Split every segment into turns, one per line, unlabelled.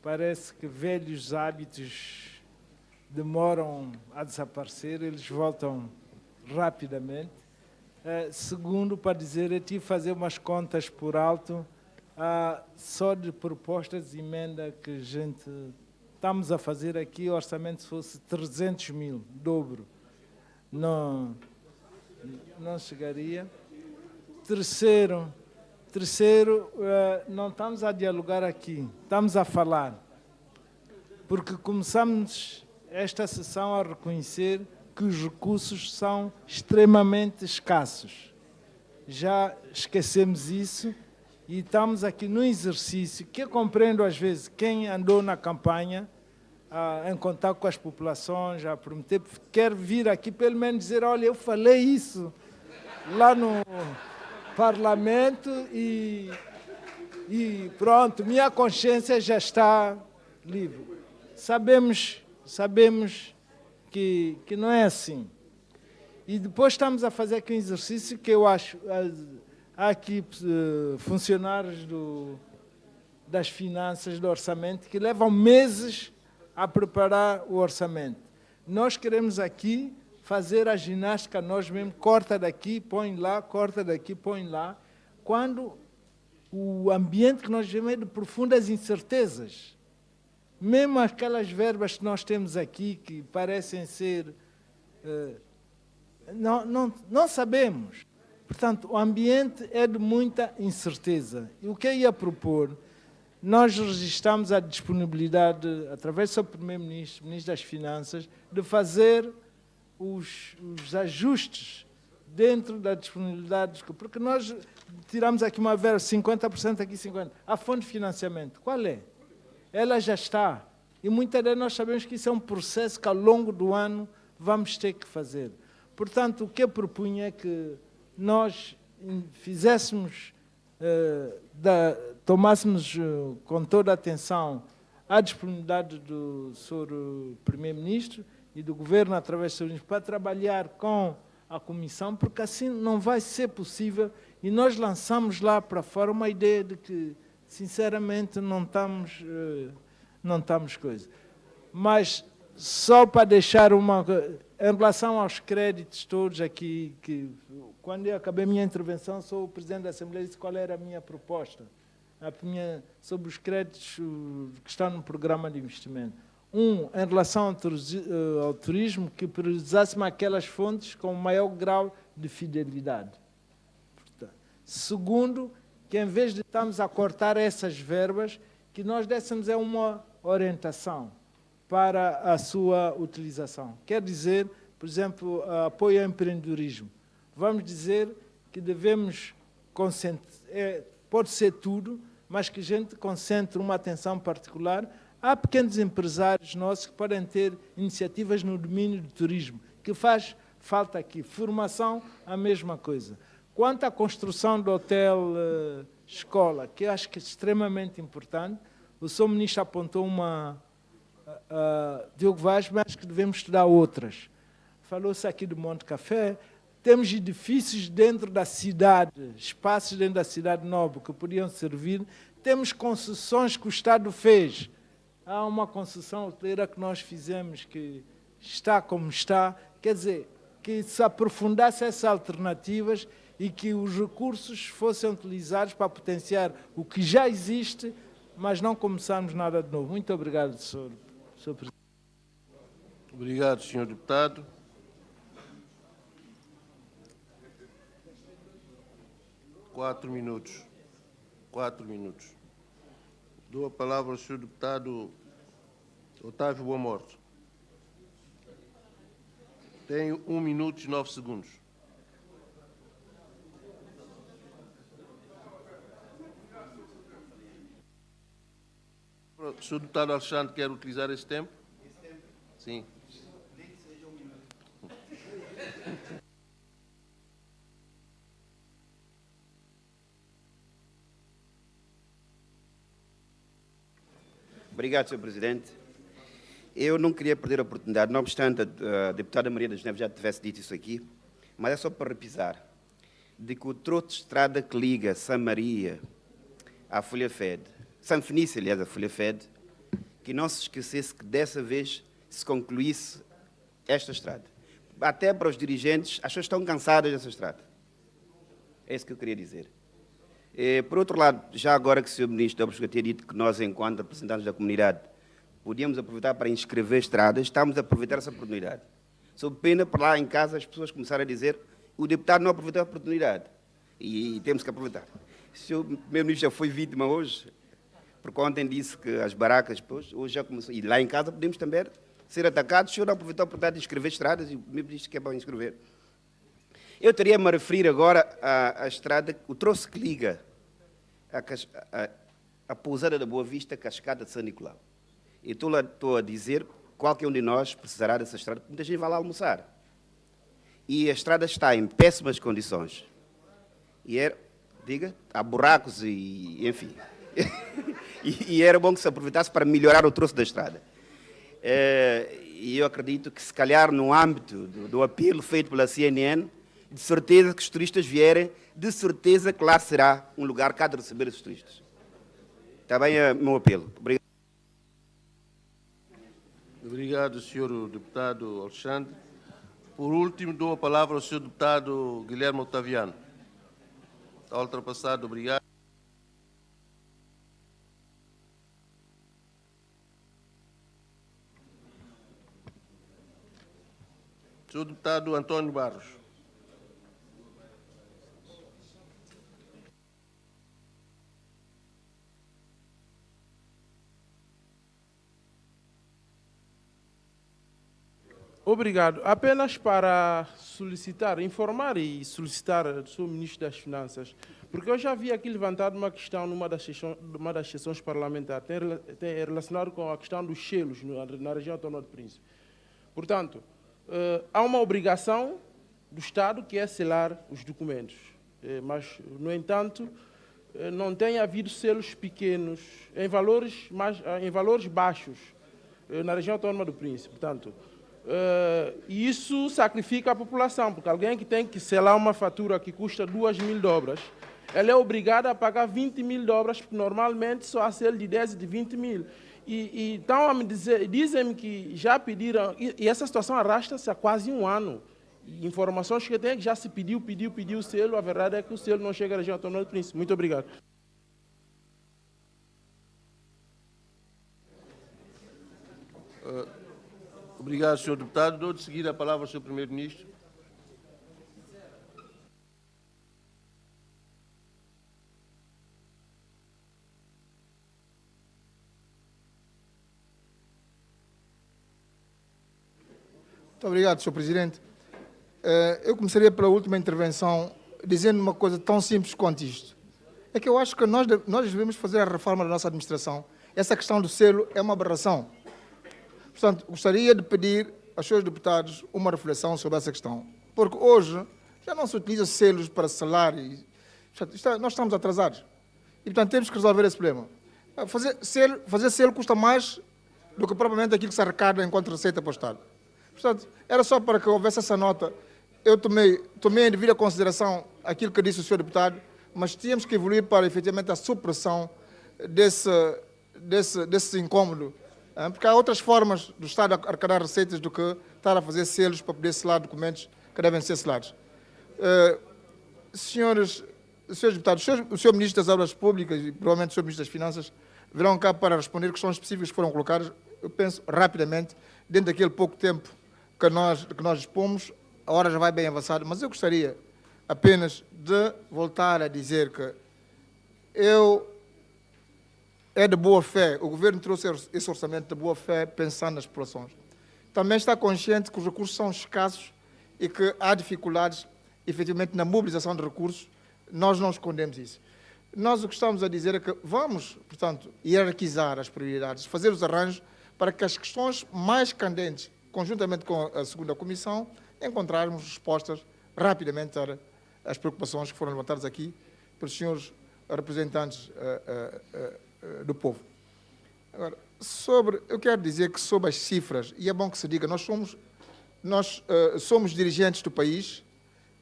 parece que velhos hábitos demoram a desaparecer, eles voltam rapidamente. Segundo, para dizer, eu tive que fazer umas contas por alto, só de propostas de emenda que a gente estamos a fazer aqui, o orçamento se fosse 300 mil, dobro, não chegaria. Terceiro, não estamos a dialogar aqui, estamos a falar, porque começamos esta sessão a reconhecer que os recursos são extremamente escassos. Já esquecemos isso e estamos aqui num exercício que eu compreendo às vezes quem andou na campanha em contato com as populações, a prometer, quer vir aqui pelo menos dizer, olha, eu falei isso lá no Parlamento e pronto, minha consciência já está livre. Sabemos que não é assim. E depois estamos a fazer aqui um exercício que eu acho, há aqui funcionários das finanças, do orçamento, que levam meses a preparar o orçamento. Nós queremos aqui fazer a ginástica nós mesmos, corta daqui, põe lá, corta daqui, põe lá, quando o ambiente que nós vivemos é de profundas incertezas. Mesmo aquelas verbas que nós temos aqui, que parecem ser... não sabemos. Portanto, o ambiente é de muita incerteza. E o que eu ia propor, nós registramos a disponibilidade, através do seu Primeiro-Ministro, Ministro das Finanças, de fazer os ajustes dentro da disponibilidade, porque nós tiramos aqui uma verba, 50%, aqui 50%. A fonte de financiamento, qual é? Ela já está. E muitas vezes nós sabemos que isso é um processo que ao longo do ano vamos ter que fazer. Portanto, o que eu propunha é que nós fizéssemos, tomássemos com toda a atenção a disponibilidade do Sr. Primeiro-Ministro e do Governo, através do Sr. Ministro, para trabalhar com a Comissão, porque assim não vai ser possível. E nós lançamos lá para fora uma ideia de que, sinceramente, não estamos coisa. Mas, só para deixar uma... Em relação aos créditos todos aqui, que quando eu acabei a minha intervenção, sou o Presidente da Assembleia e disse qual era a minha proposta sobre os créditos que estão no programa de investimento. Em relação ao turismo, que priorizássemos aquelas fontes com maior grau de fidelidade. Segundo, que em vez de estarmos a cortar essas verbas, que nós dessemos uma orientação para a sua utilização. Quer dizer, por exemplo, apoio ao empreendedorismo. Vamos dizer que devemos concentrar, pode ser tudo, mas que a gente concentre uma atenção particular. Há pequenos empresários nossos que podem ter iniciativas no domínio do turismo, que faz falta aqui. Formação, a mesma coisa. Quanto à construção do hotel escola, que eu acho que é extremamente importante, o Sr. Ministro apontou Diogo Vaz, mas que devemos estudar outras. Falou-se aqui do Monte Café, temos edifícios dentro da cidade, espaços dentro da cidade nova que podiam servir, temos concessões que o Estado fez. Há uma concessão hoteleira que nós fizemos que está como está, quer dizer, que se aprofundasse essas alternativas e que os recursos fossem utilizados para potenciar o que já existe, mas não começarmos nada de novo. Muito obrigado, Sr. Presidente.
Obrigado, Sr. Deputado. Quatro minutos. Dou a palavra ao Sr. Deputado Otávio Boa Morte. Tem 1 minuto e 9 segundos. O Sr. Deputado Alexandre quer utilizar esse tempo? Sim.
Obrigado, Sr. Presidente. Eu não queria perder a oportunidade, não obstante a deputada Maria das Neves já tivesse dito isso aqui, mas é só para repisar, de que o troço de estrada que liga São Maria à Folha Fed, São Fenício, aliás, à Folha Fed, que não se esquecesse que dessa vez se concluísse esta estrada. Até para os dirigentes, as pessoas estão cansadas dessa estrada. É isso que eu queria dizer. Por outro lado, já agora que o Sr. Ministro da Obras tinha dito que nós, enquanto representantes da comunidade, podíamos aproveitar para inscrever estradas, estamos a aproveitar essa oportunidade. Sob pena, para lá em casa, as pessoas começaram a dizer o deputado não aproveitou a oportunidade. E temos que aproveitar. O Sr. Primeiro-Ministro já foi vítima hoje, porque ontem disse que as barracas, depois, hoje já começou. E lá em casa podemos também ser atacados. O senhor não aproveitou a oportunidade de inscrever estradas e o Primeiro-Ministro que é bom inscrever. Eu teria a me referir agora à estrada, o troço que liga a pousada da Boa Vista, Cascada de São Nicolau. E estou a dizer qualquer um de nós precisará dessa estrada, porque muita gente vai lá almoçar. E a estrada está em péssimas condições. E há buracos e enfim. e era bom que se aproveitasse para melhorar o troço da estrada. E eu acredito que, se calhar, no âmbito do apelo feito pela CNN, de certeza que os turistas vierem, de certeza que lá será um lugar cá de receber esses turistas. Está bem o meu apelo. Obrigado.
Obrigado, Sr. Deputado Alexandre. Por último, dou a palavra ao Sr. Deputado Guilherme Otaviano. Está ultrapassado. Obrigado. Sr. Deputado Antônio Barros.
Obrigado. Apenas para solicitar, informar e solicitar ao Sr. Ministro das Finanças, porque eu já vi aqui levantado uma questão numa das sessões parlamentares, tem relacionado com a questão dos selos na região autónoma do Príncipe. Portanto, há uma obrigação do Estado que é selar os documentos, mas, no entanto, não tem havido selos pequenos, em valores baixos, na região autónoma do Príncipe. Portanto, e isso sacrifica a população, porque alguém que tem que selar uma fatura que custa 2.000 dobras, ela é obrigada a pagar 20.000 dobras, porque normalmente só há selo de 10 e de 20.000. E então, dizem-me que já pediram, e essa situação arrasta-se há quase um ano. E informações que eu tenho é que já se pediu o selo, a verdade é que o selo não chega à região autónoma do Príncipe. Muito obrigado.
Obrigado, Sr. Deputado. Dou de seguida a palavra ao Sr. Primeiro-Ministro.
Muito obrigado, Sr. Presidente. Eu começaria pela última intervenção dizendo uma coisa tão simples quanto isto. É que eu acho que nós devemos fazer a reforma da nossa administração. Essa questão do selo é uma aberração. Portanto, gostaria de pedir aos senhores deputados uma reflexão sobre essa questão. Porque hoje já não se utiliza selos para selar. Nós estamos atrasados. E, portanto, temos que resolver esse problema. Fazer selo custa mais do que propriamente aquilo que se arrecada enquanto receita para o Estado. Portanto, era só para que houvesse essa nota. Eu tomei em devida consideração aquilo que disse o senhor deputado, mas tínhamos que evoluir para, efetivamente, a supressão desse incômodo. Porque há outras formas do Estado arrecadar receitas do que estar a fazer selos para poder selar documentos que devem ser selados. Senhores deputados, o senhor Ministro das Obras Públicas e provavelmente o senhor Ministro das Finanças virão cá para responder questões específicas que foram colocadas, eu penso, rapidamente, dentro daquele pouco tempo que nós dispomos. A hora já vai bem avançada, mas eu gostaria apenas de voltar a dizer que é de boa fé, o Governo trouxe esse orçamento de boa fé pensando nas populações. Também está consciente que os recursos são escassos e que há dificuldades, efetivamente, na mobilização de recursos. Nós não escondemos isso. Nós o que estamos a dizer é que vamos, portanto, hierarquizar as prioridades, fazer os arranjos para que as questões mais candentes, conjuntamente com a segunda comissão, encontrarmos respostas rapidamente às preocupações que foram levantadas aqui pelos senhores representantes do povo. Agora, eu quero dizer que sobre as cifras, e é bom que se diga, nós somos dirigentes do país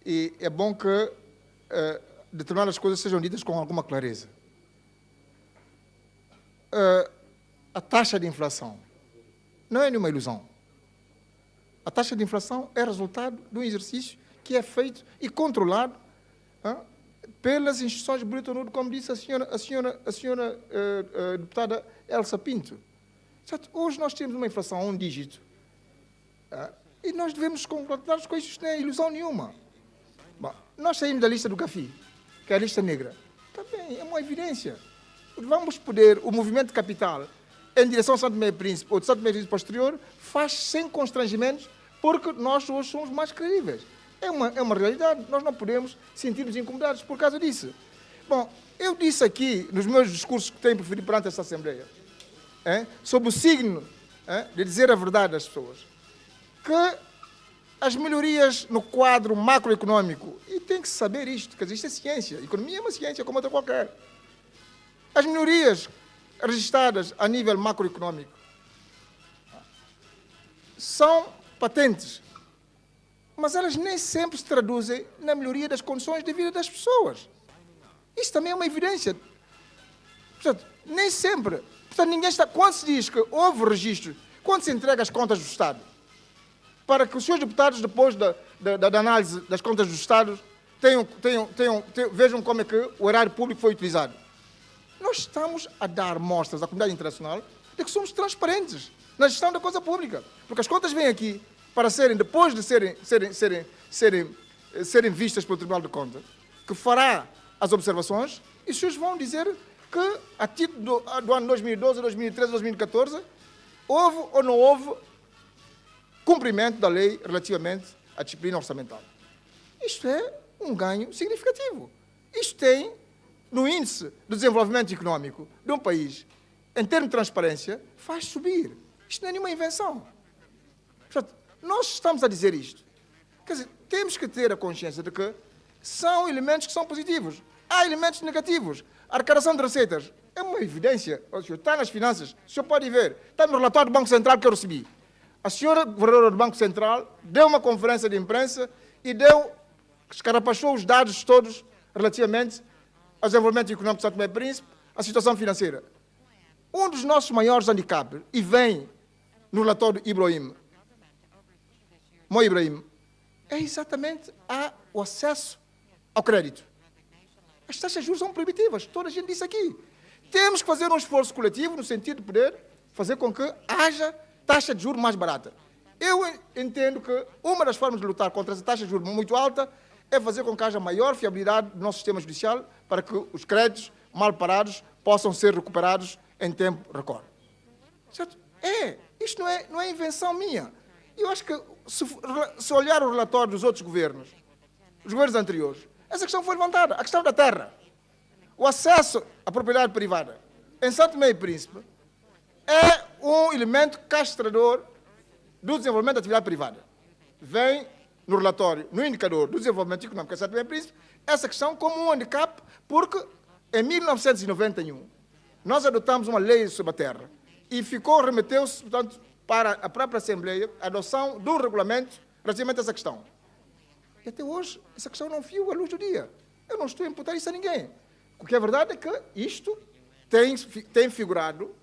e é bom que determinadas coisas sejam ditas com alguma clareza. a taxa de inflação não é nenhuma ilusão. A taxa de inflação é resultado de um exercício que é feito e controlado pelas instituições de Bretton Woods, como disse a senhora deputada Elsa Pinto. Certo? Hoje nós temos uma inflação a um dígito e nós devemos concordar com isso, não é ilusão nenhuma. Bom, nós saímos da lista do CAFI, que é a lista negra. Também é uma evidência. Vamos poder, o movimento de capital em direção ao Santo Tomé e Príncipe ou de Santo Tomé e Príncipe posterior, faz sem constrangimentos, porque nós hoje somos mais credíveis. É uma realidade, nós não podemos sentir-nos incomodados por causa disso. Bom, eu disse aqui, nos meus discursos que tenho preferido perante esta Assembleia, sobre o signo de dizer a verdade às pessoas, que as melhorias no quadro macroeconômico, e tem que saber isto, quer dizer, isto é ciência, a economia é uma ciência como outra qualquer. As melhorias registradas a nível macroeconômico são patentes, mas elas nem sempre se traduzem na melhoria das condições de vida das pessoas. Isso também é uma evidência. Portanto, nem sempre. Portanto, ninguém está. Quando se diz que houve registro, quando se entrega as contas do Estado, para que os seus deputados, depois da análise das contas do Estado, vejam como é que o erário público foi utilizado. Nós estamos a dar mostras à comunidade internacional de que somos transparentes na gestão da coisa pública. Porque as contas vêm aqui para serem, depois de serem vistas pelo Tribunal de Contas, que fará as observações, e os senhores vão dizer que, a título do ano 2012, 2013, 2014, houve ou não houve cumprimento da lei relativamente à disciplina orçamental. Isto é um ganho significativo. Isto tem, no índice do desenvolvimento econômico de um país, em termos de transparência, faz subir. Isto não é nenhuma invenção. Portanto, nós estamos a dizer isto. Quer dizer, temos que ter a consciência de que são elementos que são positivos. Há elementos negativos. A arrecadação de receitas é uma evidência. Está nas finanças. O senhor pode ver. Está no relatório do Banco Central que eu recebi. A senhora governadora do Banco Central deu uma conferência de imprensa e escarapachou os dados todos relativamente ao desenvolvimento econômico de Santo Tomé e Príncipe, à situação financeira. Um dos nossos maiores handicaps, e vem no relatório do Mo Ibrahim, é exatamente o acesso ao crédito. As taxas de juros são proibitivas, toda a gente disse aqui. Temos que fazer um esforço coletivo no sentido de poder fazer com que haja taxa de juros mais barata. Eu entendo que uma das formas de lutar contra essa taxa de juros muito alta é fazer com que haja maior fiabilidade do nosso sistema judicial para que os créditos mal parados possam ser recuperados em tempo recorde. Certo? Isto não é invenção minha. Eu acho que, se olhar o relatório dos outros governos, os governos anteriores, essa questão foi levantada, a questão da terra. O acesso à propriedade privada em Santo Tomé e Príncipe é um elemento castrador do desenvolvimento da atividade privada. Vem no relatório, no indicador do desenvolvimento econômico em Santo Tomé e Príncipe, essa questão como um handicap, porque em 1991 nós adotamos uma lei sobre a terra e remeteu-se, portanto, para a própria Assembleia a adoção do regulamento relativamente a essa questão. E até hoje essa questão não viu a luz do dia. Eu não estou a imputar isso a ninguém. O que é verdade é que isto tem figurado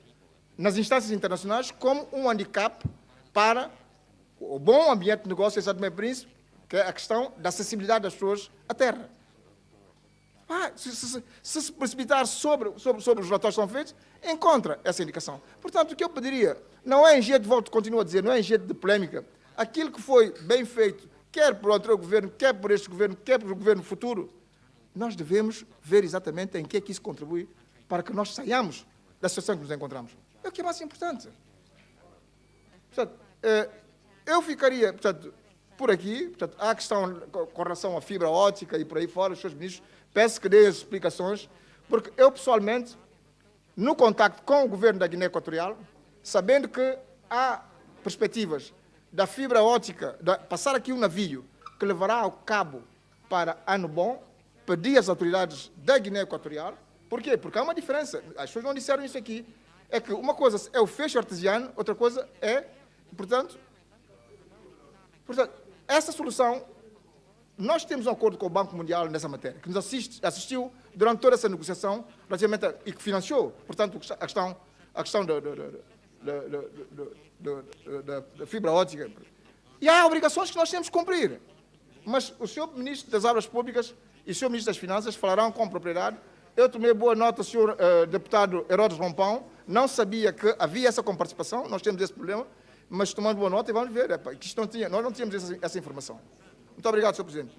nas instâncias internacionais como um handicap para o bom ambiente de negócio em Santo Tomé e Príncipe, que é a questão da acessibilidade das pessoas à terra. Se precipitar sobre os relatórios que são feitos, encontra essa indicação. Portanto, o que eu pediria, não é em jeito, continuo a dizer, não é em jeito de polémica, aquilo que foi bem feito, quer por outro governo, quer por este governo, quer por o governo futuro, nós devemos ver exatamente em que é que isso contribui para que nós saiamos da situação que nos encontramos. É o que é mais importante. Portanto, eu ficaria, portanto, por aqui, portanto, há a questão com relação à fibra óptica e por aí fora, os seus ministros, peço que dêem as explicações, porque eu, pessoalmente, no contacto com o governo da Guiné Equatorial, sabendo que há perspectivas da fibra óptica, passar aqui um navio que levará ao cabo para Ano Bom, pedi às autoridades da Guiné Equatorial. Por quê? Porque há uma diferença. As pessoas não disseram isso aqui. É que uma coisa é o fecho artesiano, outra coisa é, portanto, essa solução, nós temos um acordo com o Banco Mundial nessa matéria, que nos assistiu durante toda essa negociação, relativamente e que financiou, portanto, a questão a questão da fibra óptica. E há obrigações que nós temos que cumprir. Mas o senhor Ministro das Obras Públicas e o senhor Ministro das Finanças falarão com propriedade. Eu tomei boa nota, o senhor deputado Herodes Rompão, não sabia que havia essa comparticipação, nós temos esse problema, mas tomando boa nota e vamos ver, que isto nós não tínhamos essa informação. Muito obrigado, senhor Presidente.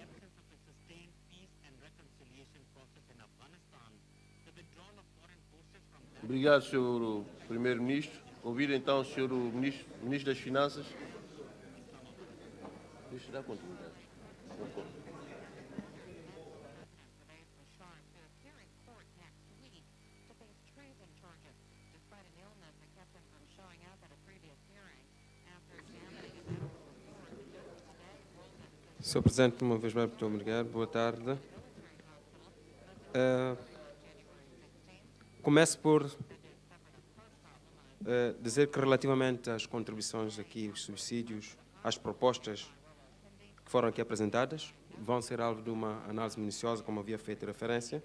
Obrigado, senhor Primeiro-Ministro. Ouvir então o senhor Ministro das Finanças. Deixa eu dar continuidade.
Sr. Presidente, uma vez mais, muito obrigado. Boa tarde. Começo por dizer que relativamente às contribuições aqui, os subsídios, as propostas que foram aqui apresentadas, vão ser alvo de uma análise minuciosa, como havia feito referência.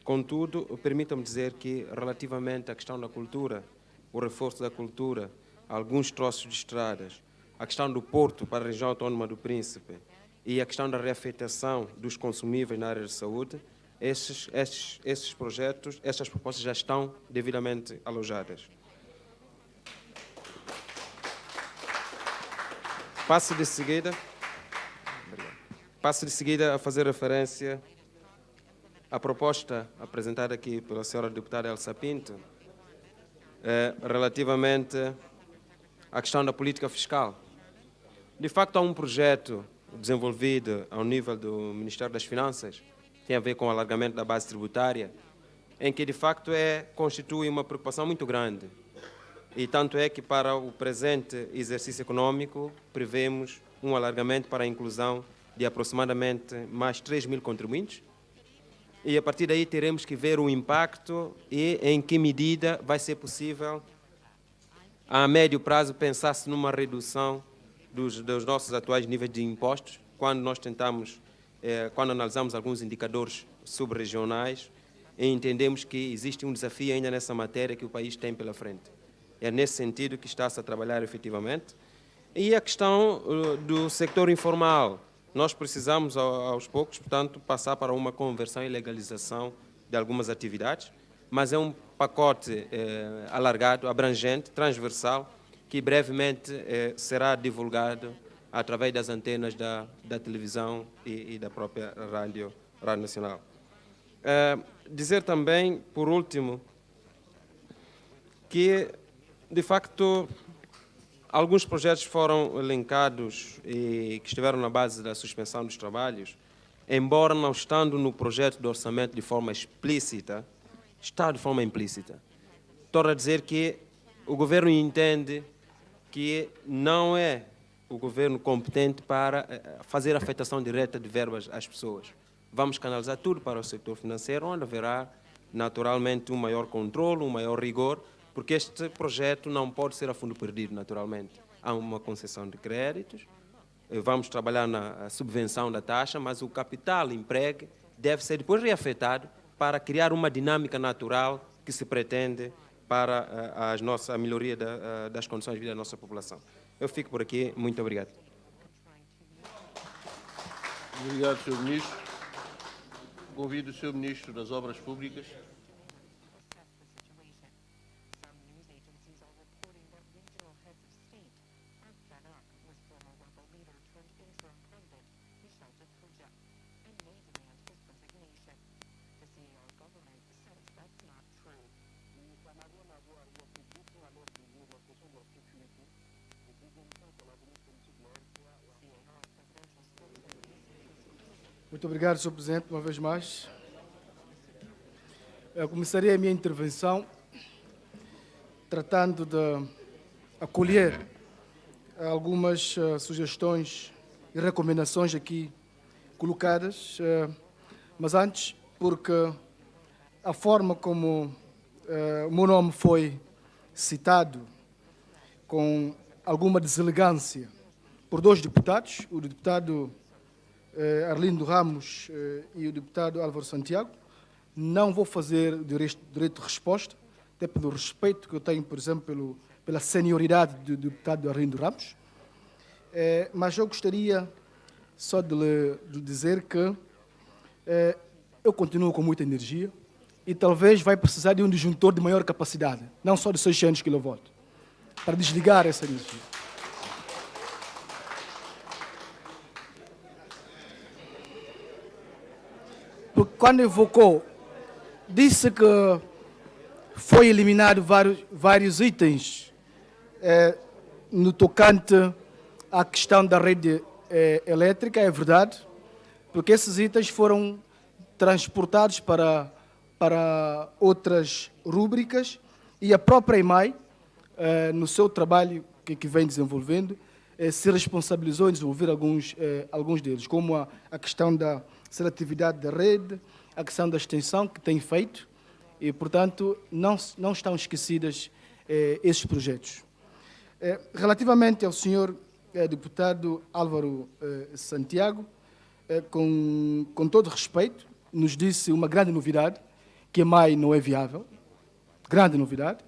Contudo, permitam-me dizer que relativamente à questão da cultura, o reforço da cultura, alguns troços de estradas, a questão do porto para a região autónoma do Príncipe e a questão da reafetação dos consumíveis na área de saúde, esses projetos, essas propostas já estão devidamente alojadas. Passo de seguida a fazer referência à proposta apresentada aqui pela senhora deputada Elsa Pinto, relativamente à questão da política fiscal. De facto, há um projeto desenvolvido ao nível do Ministério das Finanças, tem a ver com o alargamento da base tributária, em que, de facto, constitui uma preocupação muito grande. E tanto é que, para o presente exercício econômico, prevemos um alargamento para a inclusão de aproximadamente mais 3 mil contribuintes. E, a partir daí, teremos que ver o impacto e em que medida vai ser possível, a médio prazo, pensar-se numa redução dos nossos atuais níveis de impostos, quando nós tentamos, quando analisamos alguns indicadores subregionais, e entendemos que existe um desafio ainda nessa matéria que o país tem pela frente. É nesse sentido que está-se a trabalhar efetivamente. E a questão do sector informal. Nós precisamos, aos poucos, portanto, passar para uma conversão e legalização de algumas atividades, mas é um pacote alargado, abrangente, transversal, que brevemente será divulgado através das antenas da televisão e da própria Rádio Nacional. Dizer também, por último, que, de facto, alguns projetos foram elencados e que estiveram na base da suspensão dos trabalhos, embora não estando no projeto de orçamento de forma explícita, está de forma implícita. Torno a dizer que o governo entende que não é o governo competente para fazer afetação direta de verbas às pessoas. Vamos canalizar tudo para o setor financeiro, onde haverá naturalmente um maior controle, um maior rigor, porque este projeto não pode ser a fundo perdido, naturalmente. Há uma concessão de créditos, vamos trabalhar na subvenção da taxa, mas o capital empregue deve ser depois reafetado para criar uma dinâmica natural que se pretende para a melhoria das condições de vida da nossa população. Eu fico por aqui. Muito obrigado.
Obrigado, Sr. Ministro. Convido o Sr. Ministro das Obras Públicas.
Muito obrigado, Sr. Presidente, uma vez mais. Eu começaria a minha intervenção tratando de acolher algumas sugestões e recomendações aqui colocadas, mas antes, porque a forma como o meu nome foi citado com alguma deselegância por dois deputados, o deputado Arlindo Ramos e o deputado Álvaro Santiago, não vou fazer direito de resposta,
até pelo respeito que eu tenho, por exemplo, pela senioridade do deputado Arlindo Ramos, mas eu gostaria só de lhe dizer que eu continuo com muita energia e talvez vai precisar de um disjuntor de maior capacidade, não só de 600 kV, para desligar essa energia. Porque quando evocou, disse que foi eliminado vários itens no tocante à questão da rede elétrica, é verdade, porque esses itens foram transportados para outras rúbricas e a própria EMAI, no seu trabalho que vem desenvolvendo, se responsabilizou em desenvolver alguns deles, como a questão da seletividade da rede, a questão da extensão que tem feito e, portanto, não estão esquecidas esses projetos. Relativamente ao senhor deputado Álvaro Santiago, com todo respeito, nos disse uma grande novidade, que a EMAI não é viável, grande novidade.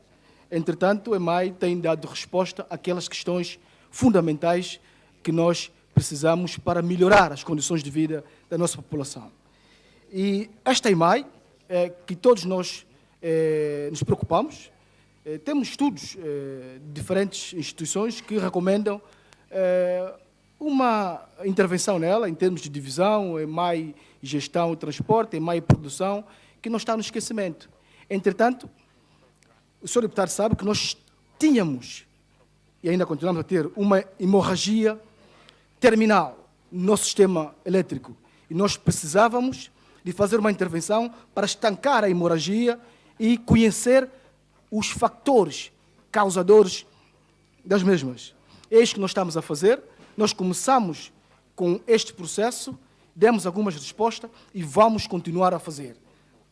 Entretanto, a EMAI tem dado resposta àquelas questões fundamentais que nós precisamos para melhorar as condições de vida da nossa população. E esta EMAI, que todos nós nos preocupamos, temos estudos de diferentes instituições que recomendam uma intervenção nela, em termos de divisão, EMAI gestão e transporte, EMAI produção, que não está no esquecimento. Entretanto, o senhor deputado sabe que nós tínhamos, e ainda continuamos a ter, uma hemorragia terminal no nosso sistema elétrico. E nós precisávamos de fazer uma intervenção para estancar a hemorragia e conhecer os fatores causadores das mesmas. É isto que nós estamos a fazer. Nós começamos com este processo, demos algumas respostas e vamos continuar a fazer.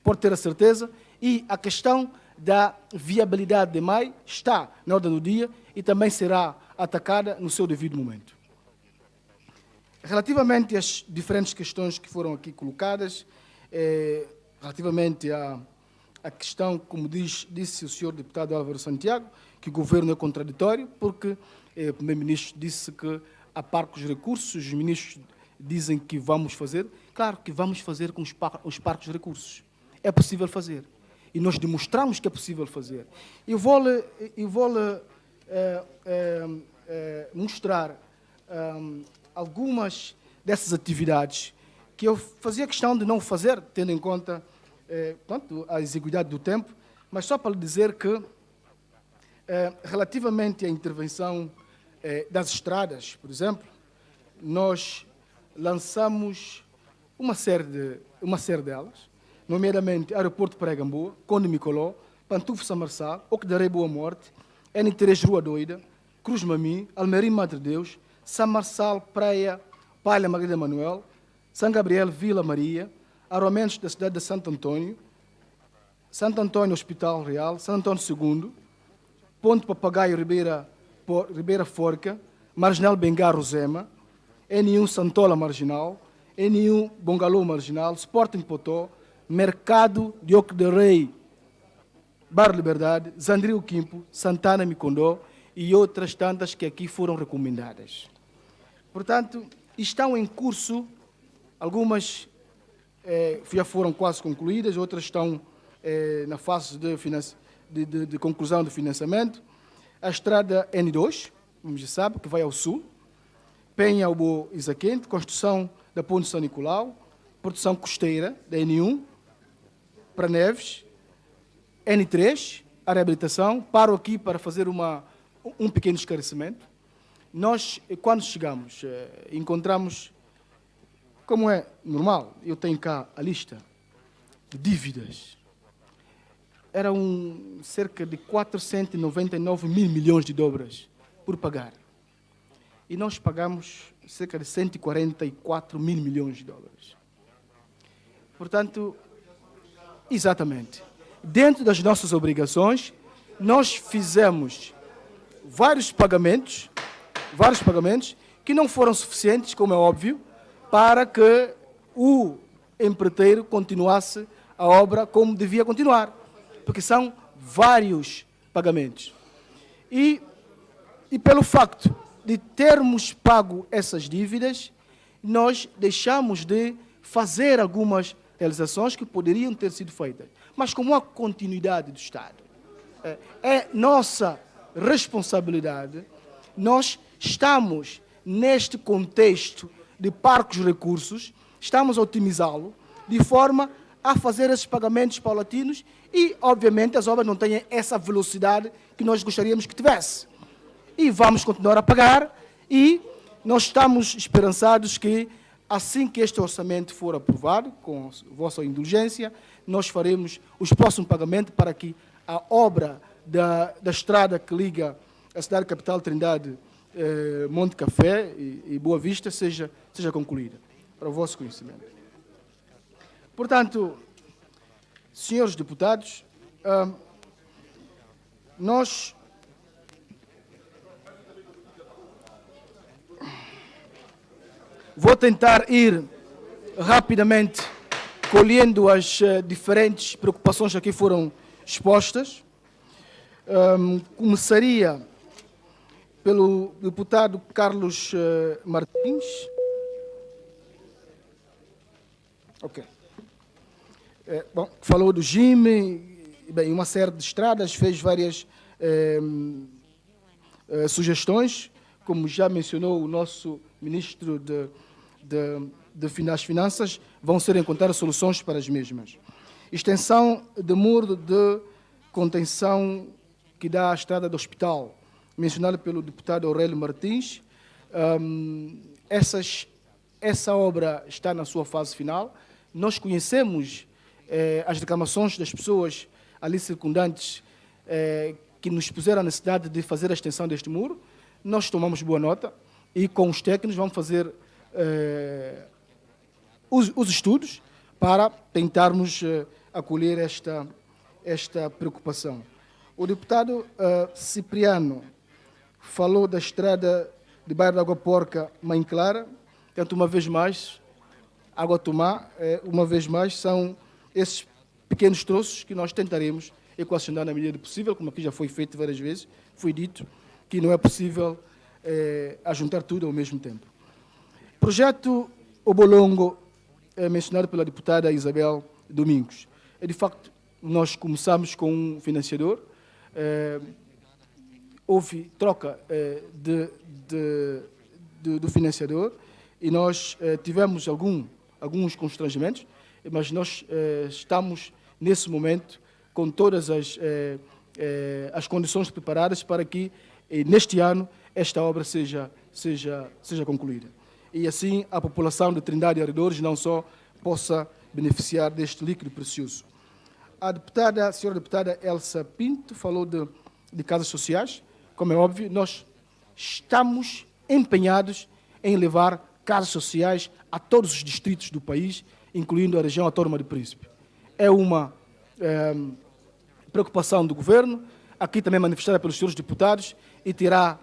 Pode ter a certeza. E a questão da viabilidade de EMAI está na ordem do dia e também será atacada no seu devido momento. Relativamente às diferentes questões que foram aqui colocadas, relativamente à questão, como disse o senhor deputado Álvaro Santiago, que o governo é contraditório, porque o primeiro-ministro disse que há parcos recursos, os ministros dizem que vamos fazer. Claro que vamos fazer com os parcos recursos. É possível fazer. E nós demonstramos que é possível fazer. Eu vou mostrar algumas dessas atividades que eu fazia questão de não fazer, tendo em conta a exiguidade do tempo, mas só para lhe dizer que, relativamente à intervenção das estradas, por exemplo, nós lançamos uma série delas, nomeadamente Aeroporto Praia-Gamboa, Conde Micoló, Pantufo Samarçal, Ocdarei Boa Morte, N3 Rua Doida, Cruz Mamim, Almerim Madre Deus, São Marçal, Praia, Palha Margarida Manuel, São Gabriel, Vila Maria, Arromentos da cidade de Santo Antônio, Santo Antônio Hospital Real, Santo Antônio II, Ponte Papagaio Ribeira Forca, Marginal Bengar Rosema, N1 Santola Marginal, N1 Bongalô Marginal, Sporting Potó, Mercado de Oco de Rei, Bar Liberdade, Zandrio Quimpo, Santana Micondó e outras tantas que aqui foram recomendadas. Portanto, estão em curso, algumas já foram quase concluídas, outras estão na fase de conclusão do financiamento. A estrada N2, como já sabe, que vai ao sul, Penha ao Boa Isaquente, construção da Ponte São Nicolau, produção costeira da N1, para Neves, N3, a reabilitação. Paro aqui para fazer um pequeno esclarecimento. Nós, quando chegamos, encontramos, como é normal, eu tenho cá a lista de dívidas. Eram cerca de 499 mil milhões de dobras por pagar. E nós pagamos cerca de 144 mil milhões de dólares. Portanto, exatamente. Dentro das nossas obrigações, nós fizemos vários pagamentos que não foram suficientes, como é óbvio, para que o empreiteiro continuasse a obra como devia continuar. Porque são vários pagamentos. E pelo facto de termos pago essas dívidas, nós deixamos de fazer algumas realizações que poderiam ter sido feitas. Mas como uma continuidade do Estado, é nossa responsabilidade, nós estamos neste contexto de parcos recursos, estamos a otimizá-lo de forma a fazer esses pagamentos paulatinos e, obviamente, as obras não têm essa velocidade que nós gostaríamos que tivesse. E vamos continuar a pagar e nós estamos esperançados que, assim que este orçamento for aprovado, com a vossa indulgência, nós faremos os próximos pagamentos para que a obra da estrada que liga a cidade capital Trindade, Monte Café e Boa Vista seja concluída, para o vosso conhecimento. Portanto, senhores deputados, nós vou tentar ir rapidamente colhendo as diferentes preocupações que aqui foram expostas. Começaria pelo deputado Carlos Martins. Ok. Bom, falou do GIME, bem, uma série de estradas, fez várias sugestões, como já mencionou o nosso ministro das Finanças, vão ser encontradas soluções para as mesmas. Extensão de muro de contenção que dá à estrada do hospital, mencionado pelo deputado Aurélio Martins. Essa obra está na sua fase final. Nós conhecemos as reclamações das pessoas ali circundantes que nos puseram a necessidade de fazer a extensão deste muro. Nós tomamos boa nota e com os técnicos vamos fazer os estudos para tentarmos acolher esta preocupação. O deputado Cipriano falou da estrada de bairro da Água Porca, Mãe Clara. Portanto, uma vez mais, Água Tomá, uma vez mais, são esses pequenos troços que nós tentaremos equacionar na medida do possível, como aqui já foi feito várias vezes, foi dito que não é possível ajuntar tudo ao mesmo tempo. Projeto Obolongo, mencionado pela deputada Isabel Domingos. De facto, nós começamos com um financiador, houve troca do financiador e nós tivemos alguns constrangimentos, mas nós estamos, nesse momento, com todas as condições preparadas para que, neste ano, esta obra seja concluída. E assim a população de Trindade e arredores não só possa beneficiar deste líquido precioso. A senhora deputada Elsa Pinto falou de casas sociais. Como é óbvio, nós estamos empenhados em levar casas sociais a todos os distritos do país, incluindo a região autónoma de Príncipe. É uma preocupação do governo, aqui também manifestada pelos senhores deputados, e terá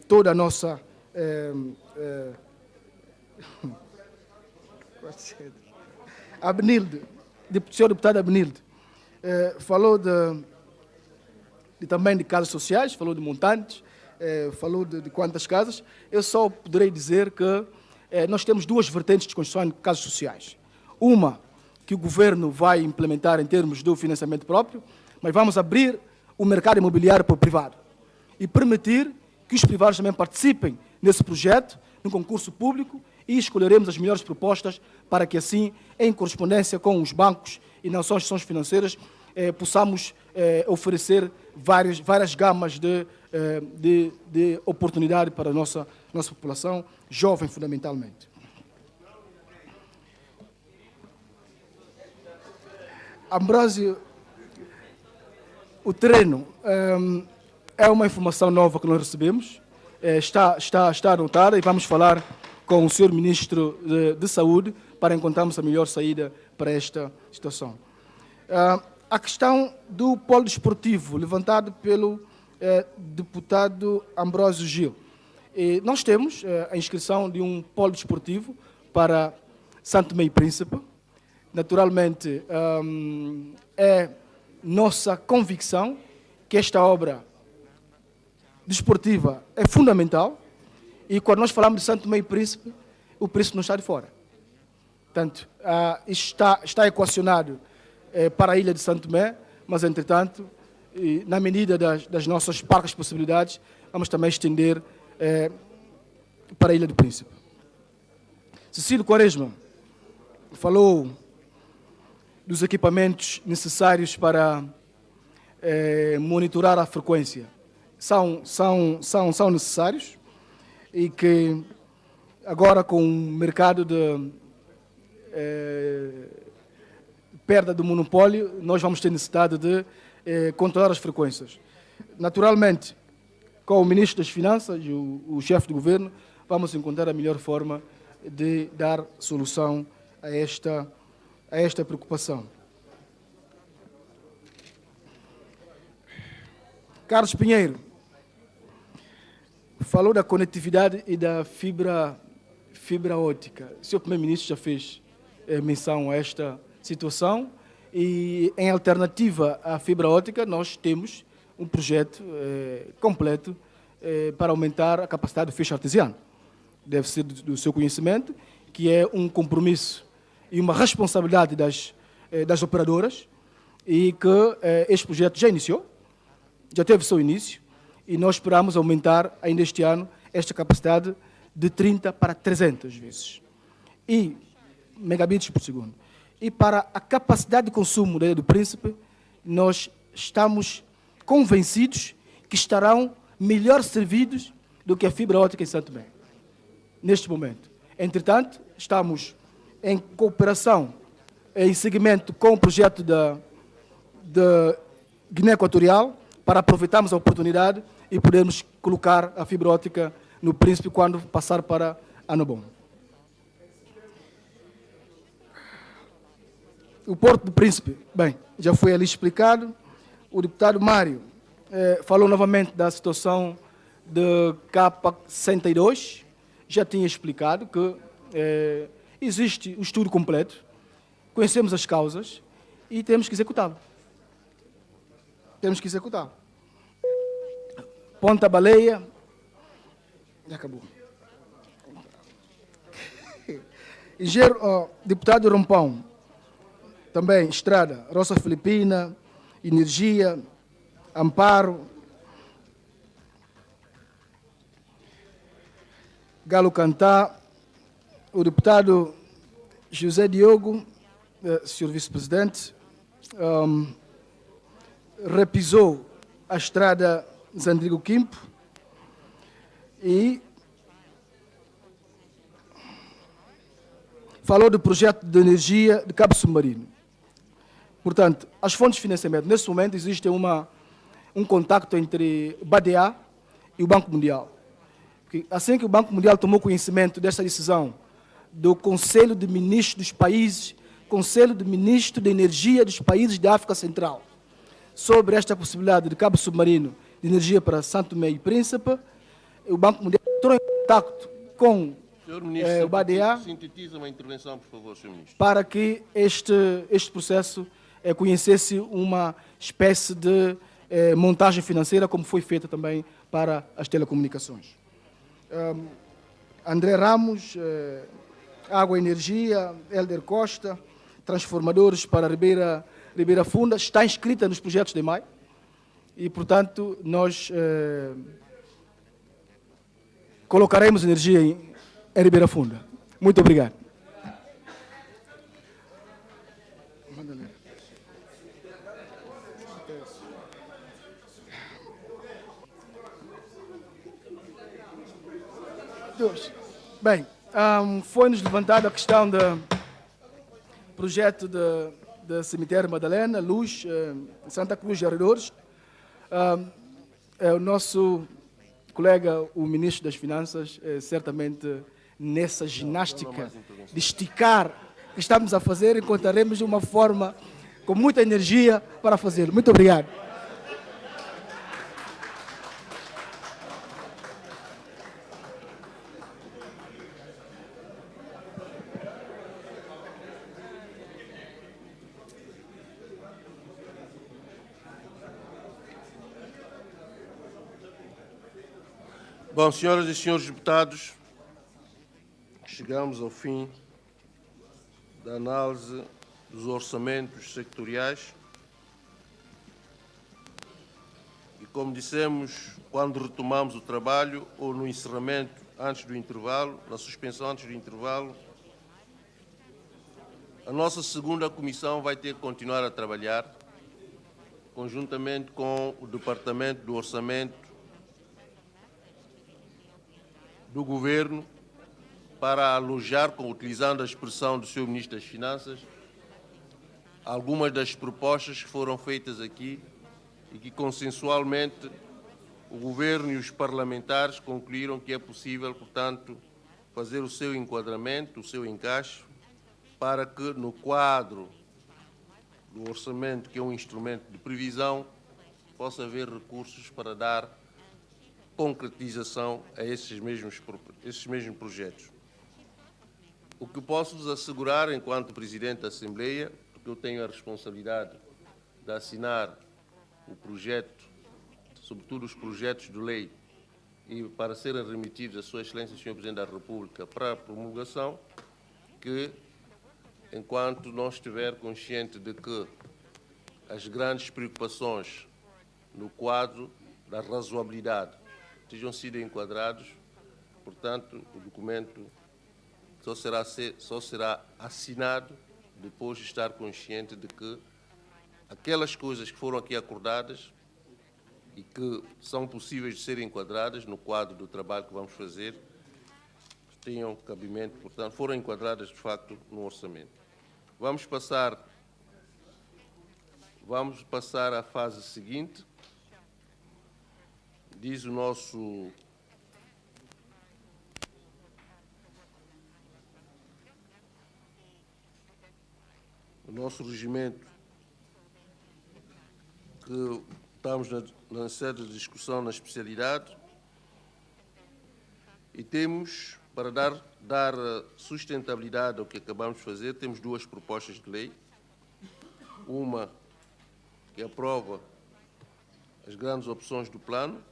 toda a nossa... Abnilde, senhor deputado Abnilde, falou também de casas sociais, falou de montantes, falou de quantas casas. Eu só poderei dizer que nós temos duas vertentes de construção de casas sociais. Uma que o governo vai implementar em termos do financiamento próprio, mas vamos abrir o mercado imobiliário para o privado e permitir que os privados também participem nesse projeto, num concurso público, e escolheremos as melhores propostas para que assim, em correspondência com os bancos e não só as instituições financeiras, possamos oferecer várias gamas de oportunidade para a nossa população, jovem fundamentalmente. Ambrósio, o terreno é uma informação nova que nós recebemos, está anotada e vamos falar com o senhor Ministro de Saúde para encontrarmos a melhor saída para esta situação. A questão do polo desportivo, levantado pelo deputado Ambrósio Gil. Nós temos a inscrição de um polo desportivo para Santo Tomé e Príncipe. Naturalmente, é nossa convicção que esta obra desportiva é fundamental e quando nós falamos de Santo Tomé e Príncipe, o Príncipe não está de fora. Portanto, isto está equacionado para a ilha de Santo Tomé, mas, entretanto, na medida das nossas parcas possibilidades, vamos também estender para a Ilha do Príncipe. Cecílio Quaresma falou dos equipamentos necessários para monitorar a frequência. São necessários e que agora com o mercado de perda do monopólio, nós vamos ter necessidade de controlar as frequências. Naturalmente, com o Ministro das Finanças e o chefe do governo, vamos encontrar a melhor forma de dar solução a esta preocupação. Carlos Pinheiro falou da conectividade e da fibra óptica. O senhor Primeiro-Ministro já fez menção a esta situação e, em alternativa à fibra óptica, nós temos um projeto completo para aumentar a capacidade do feixe artesiano. Deve ser do seu conhecimento, que é um compromisso e uma responsabilidade das operadoras e que este projeto já iniciou, já teve seu início e nós esperamos aumentar ainda este ano esta capacidade de 30 para 300 vezes. E megabits por segundo. E para a capacidade de consumo da Ilha do Príncipe, nós estamos convencidos que estarão melhor servidos do que a fibra óptica em Santo Tomé, neste momento. Entretanto, estamos em cooperação, em seguimento com o projeto da Guiné Equatorial, para aproveitarmos a oportunidade e podermos colocar a fibra óptica no Príncipe quando passar para Anobom. O Porto do Príncipe, bem, já foi ali explicado. O deputado Mário falou novamente da situação de capa 62. Já tinha explicado que existe o estudo completo, conhecemos as causas e temos que executá-lo. Temos que executá-lo. Ponta Baleia. Já acabou. Deputado Rompão. Também Estrada, Roça Filipina, Energia, Amparo, Galo Cantá, o deputado José Diogo, senhor vice-presidente, repisou a estrada Zandrigo Quimpo e falou do projeto de energia de Cabo Submarino. Portanto, as fontes de financiamento, neste momento existe um contacto entre o BADEA e o Banco Mundial. Porque assim que o Banco Mundial tomou conhecimento desta decisão do Conselho de Ministros dos países, Conselho de Ministros de Energia dos países da África Central, sobre esta possibilidade de cabo submarino de energia para Santo Tomé e Príncipe, o Banco Mundial entrou em contato com o BADEA,
sintetiza uma intervenção, por favor, Sr. Ministro.
Para que este processo conhecesse uma espécie de montagem financeira, como foi feita também para as telecomunicações. André Ramos, Água e Energia, Helder Costa, transformadores para Ribeira Funda, está inscrita nos projetos de MAI e, portanto, nós colocaremos energia em Ribeira Funda. Muito obrigado. Bem, foi-nos levantada a questão do projeto do cemitério Madalena, Luz, Santa Cruz de Arredores. O nosso colega, o Ministro das Finanças, certamente nessa ginástica de esticar que estamos a fazer, encontraremos uma forma com muita energia para fazê-lo. Muito obrigado.
Bom, senhoras e senhores deputados, chegamos ao fim da análise dos orçamentos sectoriais. E como dissemos, quando retomamos o trabalho, ou no encerramento antes do intervalo, na suspensão antes do intervalo, a nossa segunda comissão vai ter que continuar a trabalhar, conjuntamente com o Departamento do Orçamento do Governo, para alojar, utilizando a expressão do Sr. Ministro das Finanças, algumas das propostas que foram feitas aqui e que consensualmente o Governo e os parlamentares concluíram que é possível, portanto, fazer o seu enquadramento, o seu encaixe, para que no quadro do orçamento, que é um instrumento de previsão, possa haver recursos para dar concretização a esses mesmos projetos. O que posso vos assegurar, enquanto Presidente da Assembleia, porque eu tenho a responsabilidade de assinar o projeto, sobretudo os projetos de lei, e para serem remetidos à Sua Excelência, Sr. Presidente da República, para a promulgação, que, enquanto não estiver consciente de que as grandes preocupações no quadro da razoabilidade estejam sido enquadrados, portanto, o documento só será assinado depois de estar consciente de que aquelas coisas que foram aqui acordadas e que são possíveis de serem enquadradas no quadro do trabalho que vamos fazer, tenham cabimento, portanto, foram enquadradas de facto no orçamento. Vamos passar à fase seguinte. Diz o nosso regimento que estamos na sede de discussão na especialidade e temos, para dar sustentabilidade ao que acabamos de fazer, temos duas propostas de lei. Uma que aprova as grandes opções do plano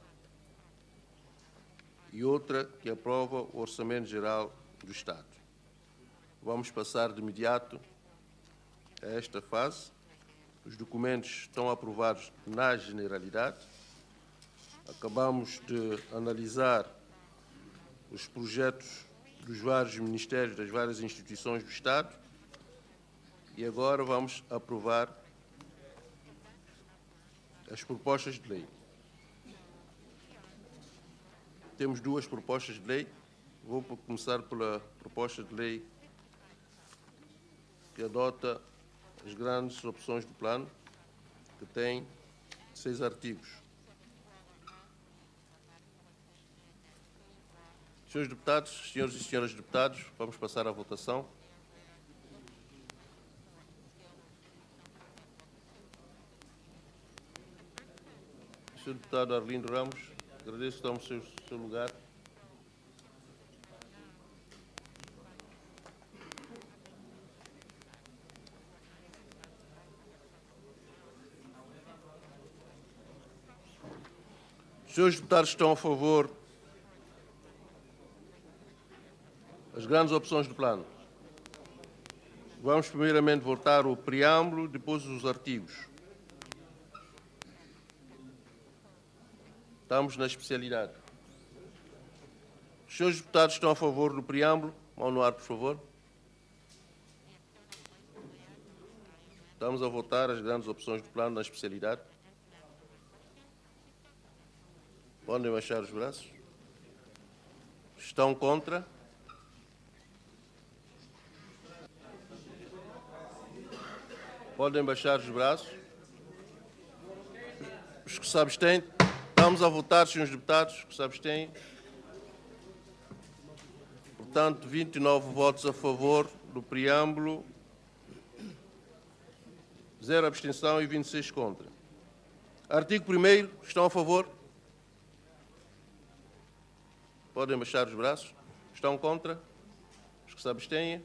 e outra que aprova o Orçamento Geral do Estado. Vamos passar de imediato a esta fase. Os documentos estão aprovados na generalidade. Acabamos de analisar os projetos dos vários ministérios, das várias instituições do Estado, e agora vamos aprovar as propostas de lei. Temos duas propostas de lei. Vou começar pela proposta de lei que adota as grandes opções do plano, que tem 6 artigos. Senhores deputados, senhores e senhoras deputados, vamos passar à votação. Senhor deputado Arlindo Ramos, agradeço que está no seu lugar. Os senhores deputados estão a favor das grandes opções do plano. Vamos primeiramente votar o preâmbulo, depois os artigos. Estamos na especialidade. Os senhores deputados estão a favor do preâmbulo? Mão no ar, por favor. Estamos a votar as grandes opções do plano na especialidade. Podem baixar os braços. Estão contra? Podem baixar os braços. Os que se abstêm. Estamos a votar, senhores deputados, que se abstêm. Portanto, 29 votos a favor do preâmbulo, 0 abstenção e 26 contra. Artigo 1º, estão a favor? Podem baixar os braços. Estão contra? Os que se abstêm?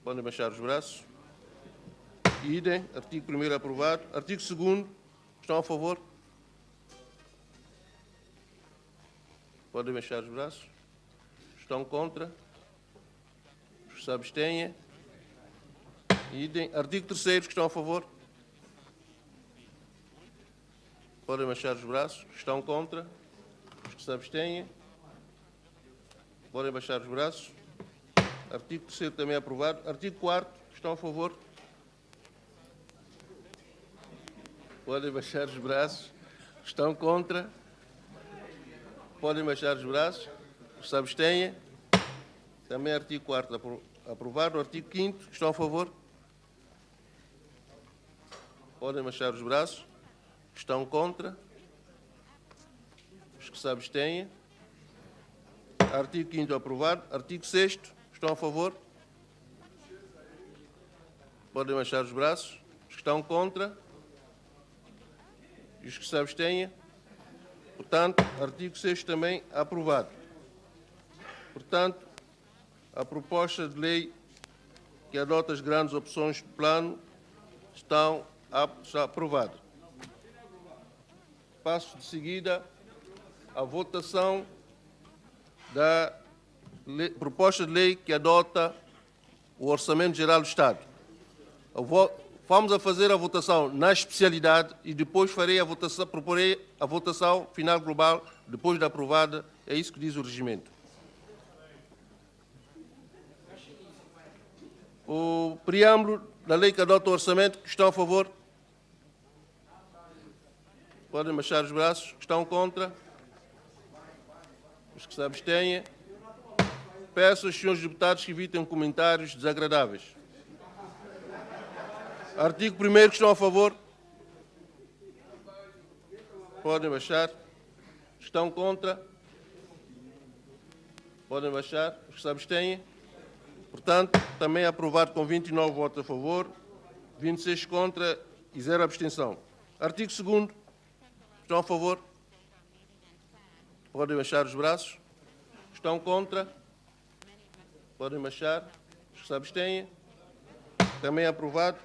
Podem baixar os braços. Idem. Artigo 1º aprovado. Artigo 2º, estão a favor? Podem baixar os braços. Estão contra? Os que se abstêm? Idem. Artigo 3º, que estão a favor? Podem baixar os braços. Estão contra? Os que se abstêm? Podem baixar os braços. Artigo 3º também aprovado. Artigo 4º, que estão a favor? Podem baixar os braços. Estão contra? Podem baixar os braços. Os que se abstêm? Também artigo 4º aprovado. Artigo 5º, que estão a favor? Podem baixar os braços. Estão contra? Os que se abstêm? Artigo 5º aprovado. Artigo 6º, estão a favor? Podem baixar os braços. Os que estão contra? E os que se abstêm? Portanto, artigo 6º também aprovado. Portanto, a proposta de lei que adota as grandes opções do plano está aprovada. Passo de seguida à votação da proposta de lei que adota o Orçamento Geral do Estado. Vamos a fazer a votação na especialidade e depois proporei a votação final global depois da aprovada. É isso que diz o regimento. O preâmbulo da lei que adota o orçamento, que estão a favor? Podem baixar os braços. Estão contra? Os que se abstêm? Peço aos senhores deputados que evitem comentários desagradáveis. Artigo 1º, que estão a favor? Podem baixar. Estão contra? Podem baixar. Os que se abstêm? Portanto, também aprovado com 29 votos a favor, 26 contra e 0 abstenção. Artigo 2º. Estão a favor? Podem baixar os braços. Estão contra? Podem baixar. Os que se abstêm? Também aprovado.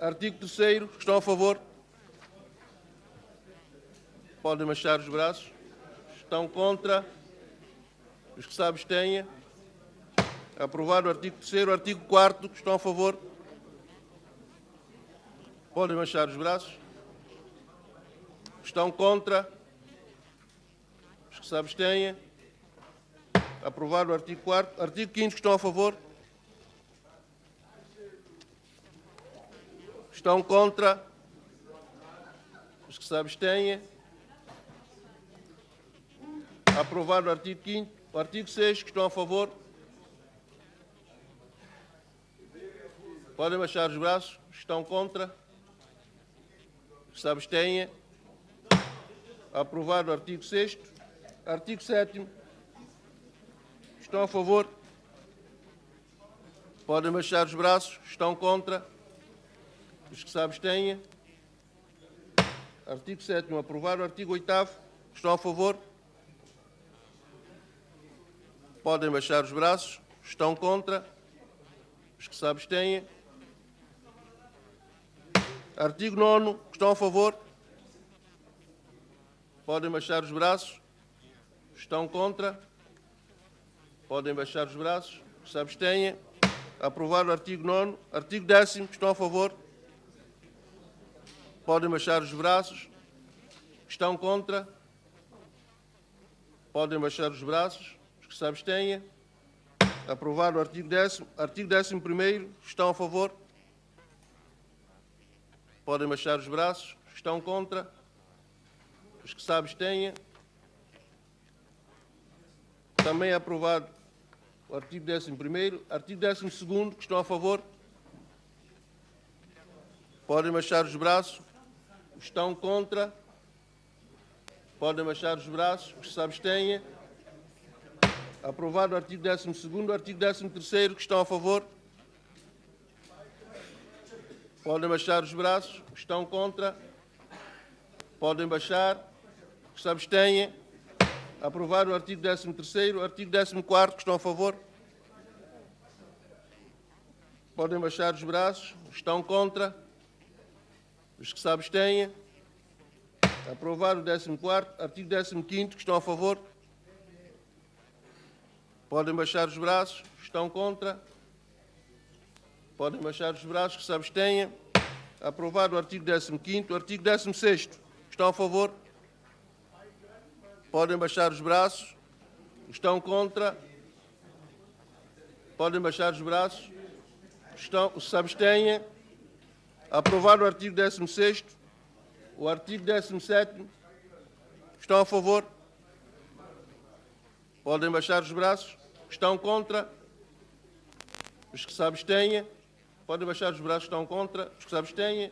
Artigo 3º. Estão a favor? Podem baixar os braços. Estão contra? Os que se abstêm? Aprovado o artigo 3º. Artigo 4º. Estão a favor? Podem baixar os braços. Estão contra? Os que se abstêm? Aprovado o artigo 4º. Artigo 5º. Estão a favor? Estão contra? Os que se abstêm? Aprovado o artigo 5º. O artigo 6º. Que estão a favor? Podem baixar os braços. Estão contra? Os que se abstêm? Aprovado o artigo 6º. Artigo 7º. Estão a favor? Podem baixar os braços. Estão contra? Os que se abstêm? Artigo 7º aprovado. Artigo 8º. Estão a favor? Podem baixar os braços. Estão contra? Os que se abstêm? Artigo 9º. Estão a favor? Podem baixar os braços. Estão contra? Podem baixar os braços. Se abstêm. Aprovado o artigo 9º. Artigo 10º. Estão a favor? Podem baixar os braços. Estão contra? Podem baixar os braços. Os que se abstêm. Aprovado o artigo 10º. Artigo 11º. Estão a favor? Podem baixar os braços. Estão contra? Os que se abstêm. Também aprovado o artigo 11º. Artigo 12º. Que estão a favor? Podem baixar os braços. Estão contra? Podem baixar os braços. Os que se abstêm. Aprovado o artigo 12º. Artigo 13º. Que estão a favor? Podem baixar os braços. Estão contra? Podem baixar. Os que se abstêm. Aprovado o artigo 13º. Artigo 14º. Que estão a favor? Podem baixar os braços. Estão contra? Os que se abstêm. Aprovado o 14º. Artigo 15º. Que estão a favor? Podem baixar os braços. Estão contra? Podem baixar os braços, que se abstenham. Aprovado o artigo 15º. Artigo 16º. Estão a favor? Podem baixar os braços. Estão contra? Podem baixar os braços. Se abstenham. Aprovado o artigo 16º. O artigo 17º. Estão a favor? Podem baixar os braços. Estão contra? Os que se abstenham. Podem baixar os braços. Estão contra? Os que se abstenham.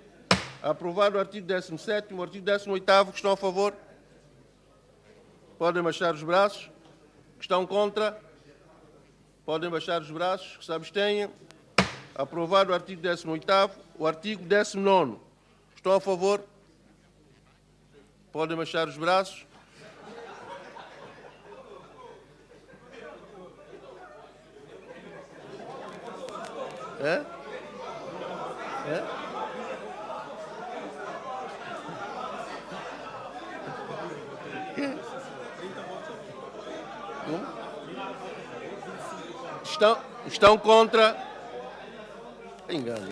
Aprovado o artigo 17º. O artigo 18º. Estão a favor? Podem baixar os braços. Estão contra? Podem baixar os braços. Que se abstenham. Aprovado o artigo 18º. O artigo 19º. Estão a favor? Podem baixar os braços. É? É? Estão contra? Engano.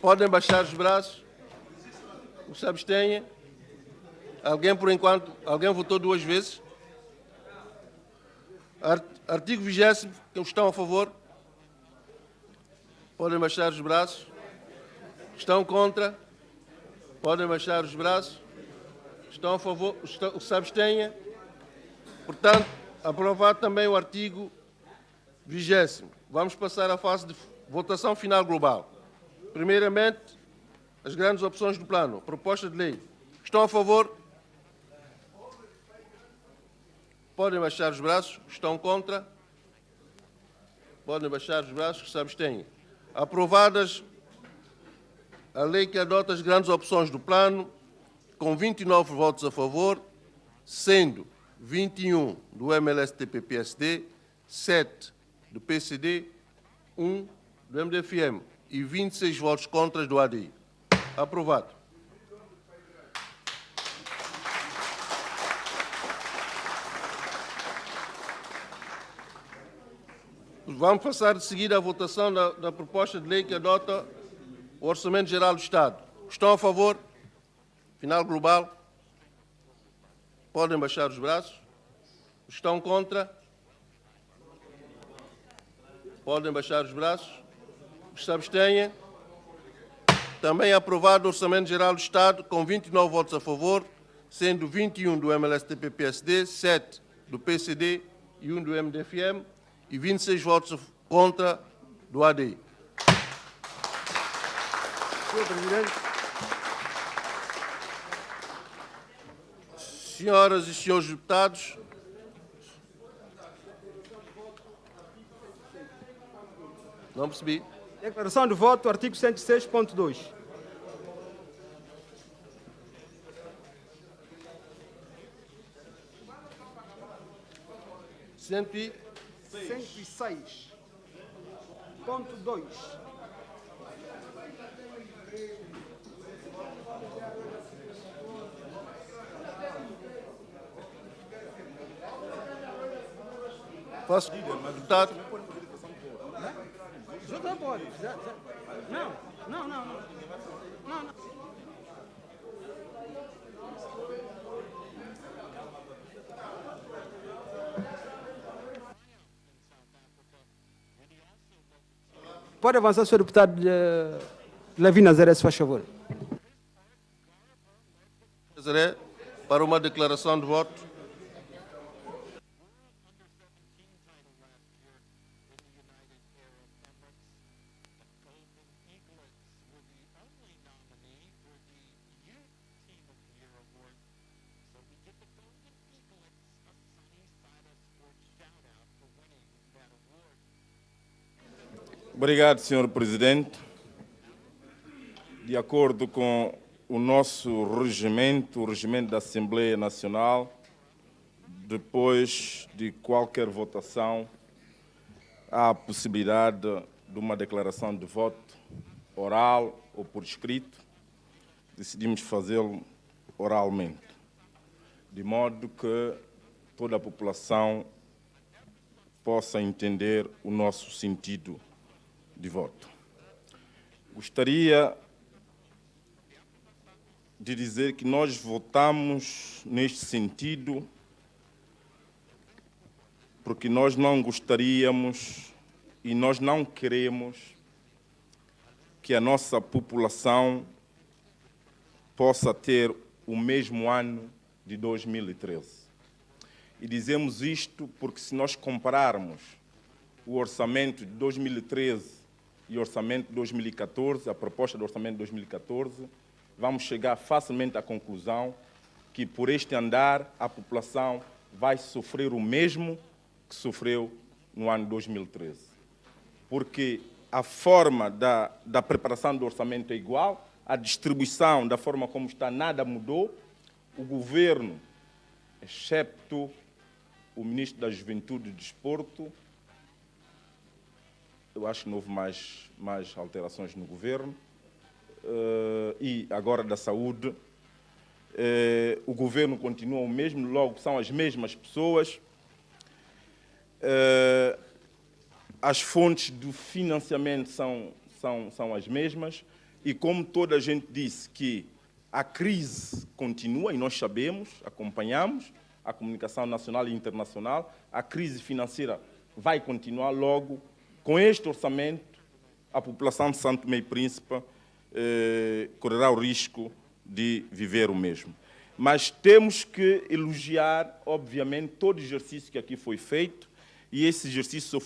Podem baixar os braços. Os que se abstenham. Alguém, por enquanto, alguém votou 2 vezes? Artigo 20º, que estão a favor? Podem baixar os braços. Estão contra? Podem baixar os braços. Estão a favor? Os que se abstenham? Portanto, aprovado também o artigo 20º. Vamos passar à fase de votação final global. Primeiramente, as grandes opções do plano. Proposta de lei. Estão a favor? Podem baixar os braços. Estão contra? Podem baixar os braços. Que se abstenham. Aprovadas a lei que adota as grandes opções do plano, com 29 votos a favor, sendo 21 do MLSTP-PSD, 7 do PCD, 1 do MDFM e 26 votos contra do ADI. Aprovado. Vamos passar de seguida à votação da proposta de lei que adota o Orçamento Geral do Estado. Estão a favor? Final global? Podem baixar os braços. Estão contra? Podem baixar os braços. Os que se abstenham. Também aprovado o Orçamento Geral do Estado com 29 votos a favor, sendo 21 do MLSTP-PSD, 7 do PCD e 1 do MDFM e 26 votos contra do ADI. Senhor Presidente. Senhoras e senhores deputados, não percebi.
Declaração de voto, artigo 106.2.
Cento e
106.2.
Posso, deputado?
Já pode. Não. Pode avançar, senhor deputado Levi Nazaré, se faz favor.
Nazaré, para uma declaração de voto.
Obrigado, Sr. Presidente. De acordo com o nosso regimento, o regimento da Assembleia Nacional, depois de qualquer votação, há a possibilidade de uma declaração de voto oral ou por escrito. Decidimos fazê-lo oralmente, de modo que toda a população possa entender o nosso sentido de voto. Gostaria de dizer que nós votamos neste sentido porque nós não gostaríamos e nós não queremos que a nossa população possa ter o mesmo ano de 2013. E dizemos isto porque se nós compararmos o orçamento de 2013 e o orçamento de 2014, a proposta do orçamento de 2014, vamos chegar facilmente à conclusão que por este andar a população vai sofrer o mesmo que sofreu no ano de 2013. Porque a forma da preparação do orçamento é igual, a distribuição da forma como está nada mudou, o governo, excepto o ministro da Juventude e Desporto, eu acho que não houve mais alterações no governo, e agora da saúde, o governo continua o mesmo, logo são as mesmas pessoas, as fontes do financiamento são as mesmas, e como toda a gente disse que a crise continua, e nós sabemos, acompanhamos a comunicação nacional e internacional, a crise financeira vai continuar logo. Com este orçamento, a população de Santo Tomé e Príncipe correrá o risco de viver o mesmo. Mas temos que elogiar, obviamente, todo o exercício que aqui foi feito, e esse exercício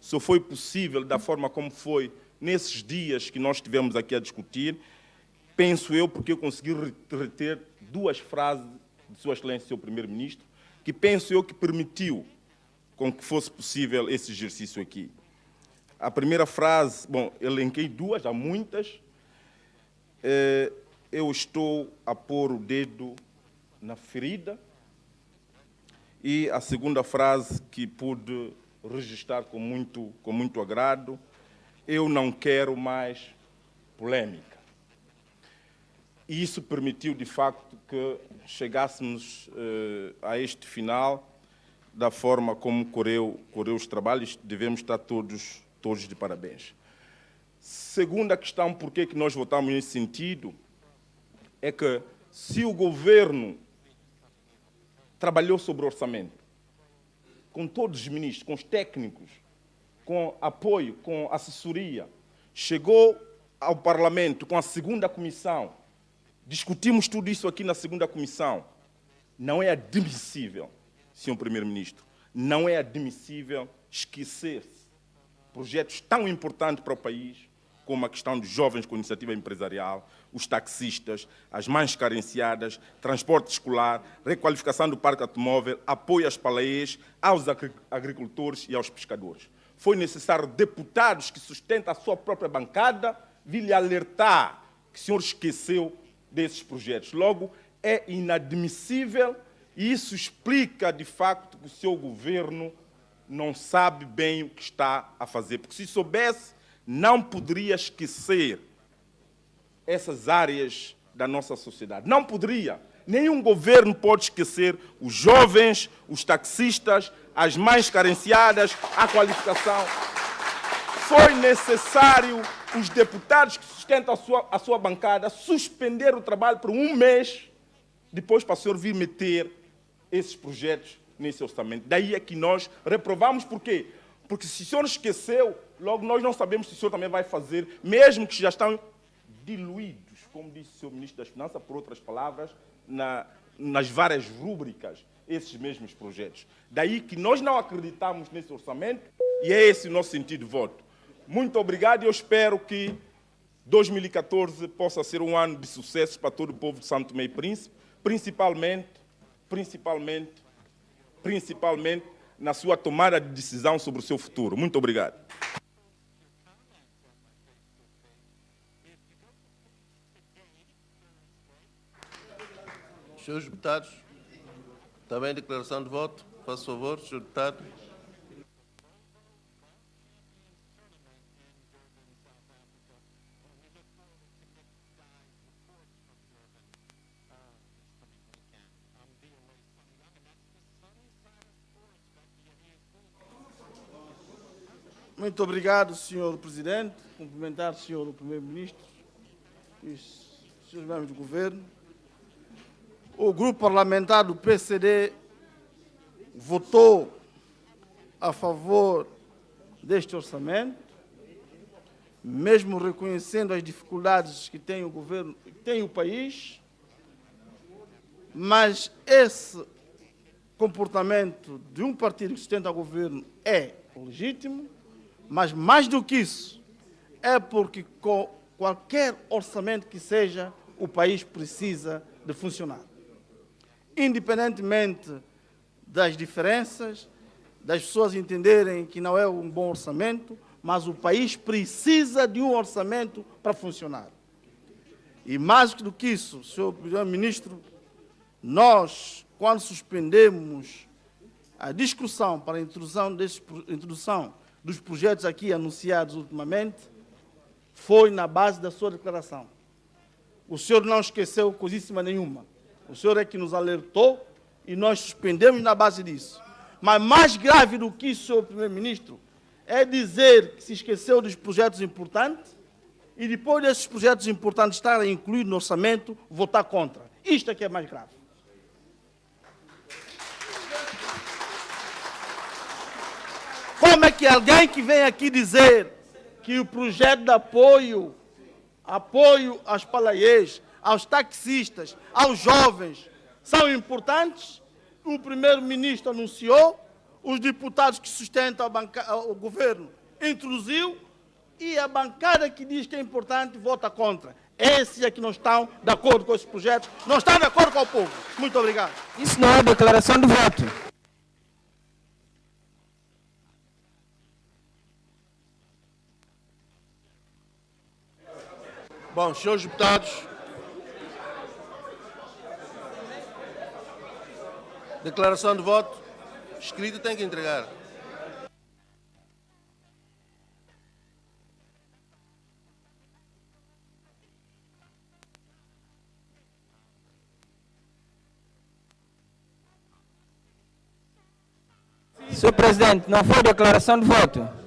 só foi possível da forma como foi nesses dias que nós estivemos aqui a discutir, penso eu, porque eu consegui reter duas frases de Sua Excelência, Sr. Primeiro-Ministro, que penso eu que permitiu com que fosse possível esse exercício aqui. A primeira frase, bom, elenquei duas, há muitas. Eu estou a pôr o dedo na ferida. E a segunda frase que pude registrar com muito agrado, eu não quero mais polêmica. E isso permitiu, de facto, que chegássemos a este final da forma como correu os trabalhos. Devemos estar todos de parabéns. Segunda questão, por que nós votamos nesse sentido, é que se o governo trabalhou sobre o orçamento, com todos os ministros, com os técnicos, com apoio, com assessoria, chegou ao Parlamento com a segunda comissão, discutimos tudo isso aqui na segunda comissão, não é admissível, Sr. Primeiro-Ministro, não é admissível esquecer-se projetos tão importantes para o país, como a questão dos jovens com iniciativa empresarial, os taxistas, as mães carenciadas, transporte escolar, requalificação do parque automóvel, apoio às paleias, aos agricultores e aos pescadores. Foi necessário deputados que sustentam a sua própria bancada vir lhe alertar que o senhor esqueceu desses projetos. Logo, é inadmissível e isso explica, de facto, que o seu governo não sabe bem o que está a fazer. Porque se soubesse, não poderia esquecer essas áreas da nossa sociedade. Não poderia. Nenhum governo pode esquecer os jovens, os taxistas, as mães carenciadas, a qualificação. Foi necessário os deputados que sustentam a sua bancada suspender o trabalho por um mês, depois para o senhor vir meter esses projetos nesse orçamento. Daí é que nós reprovamos. Por quê? Porque se o senhor esqueceu, logo nós não sabemos se o senhor também vai fazer, mesmo que já estão diluídos, como disse o senhor Ministro das Finanças, por outras palavras, nas várias rúbricas, esses mesmos projetos. Daí que nós não acreditamos nesse orçamento e é esse o nosso sentido de voto. Muito obrigado e eu espero que 2014 possa ser um ano de sucesso para todo o povo de Santo Tomé e Príncipe, principalmente na sua tomada de decisão sobre o seu futuro. Muito obrigado.
Senhores deputados, também declaração de voto. Faça favor, senhor deputado.
Muito obrigado, Sr. Presidente. Cumprimentar o Sr. Primeiro-Ministro e os Srs. membros do Governo. O grupo parlamentar do PCD votou a favor deste orçamento, mesmo reconhecendo as dificuldades que tem o governo, que tem o país, mas esse comportamento de um partido que sustenta o governo é legítimo, mas mais do que isso, é porque com qualquer orçamento que seja, o país precisa de funcionar. Independentemente das diferenças, das pessoas entenderem que não é um bom orçamento, mas o país precisa de um orçamento para funcionar. E mais do que isso, Sr. Primeiro-Ministro, nós, quando suspendemos a discussão para a introdução dos projetos aqui anunciados ultimamente, foi na base da sua declaração. O senhor não esqueceu coisíssima nenhuma. O senhor é que nos alertou e nós suspendemos na base disso. Mas mais grave do que isso, senhor Primeiro-Ministro, é dizer que se esqueceu dos projetos importantes e depois desses projetos importantes estarem incluídos no orçamento, votar contra. Isto é que é mais grave. Como é que alguém que vem aqui dizer que o projeto de apoio aos palaiês, aos taxistas, aos jovens, são importantes? O Primeiro-Ministro anunciou, os deputados que sustentam o governo introduziu, e a bancada que diz que é importante vota contra. Esses é que não estão de acordo com esses projetos, não estão de acordo com o povo. Muito obrigado.
Isso não é declaração de voto.
Bom, senhores deputados, declaração de voto, escrito tem que entregar.
Senhor Presidente, não foi declaração de voto.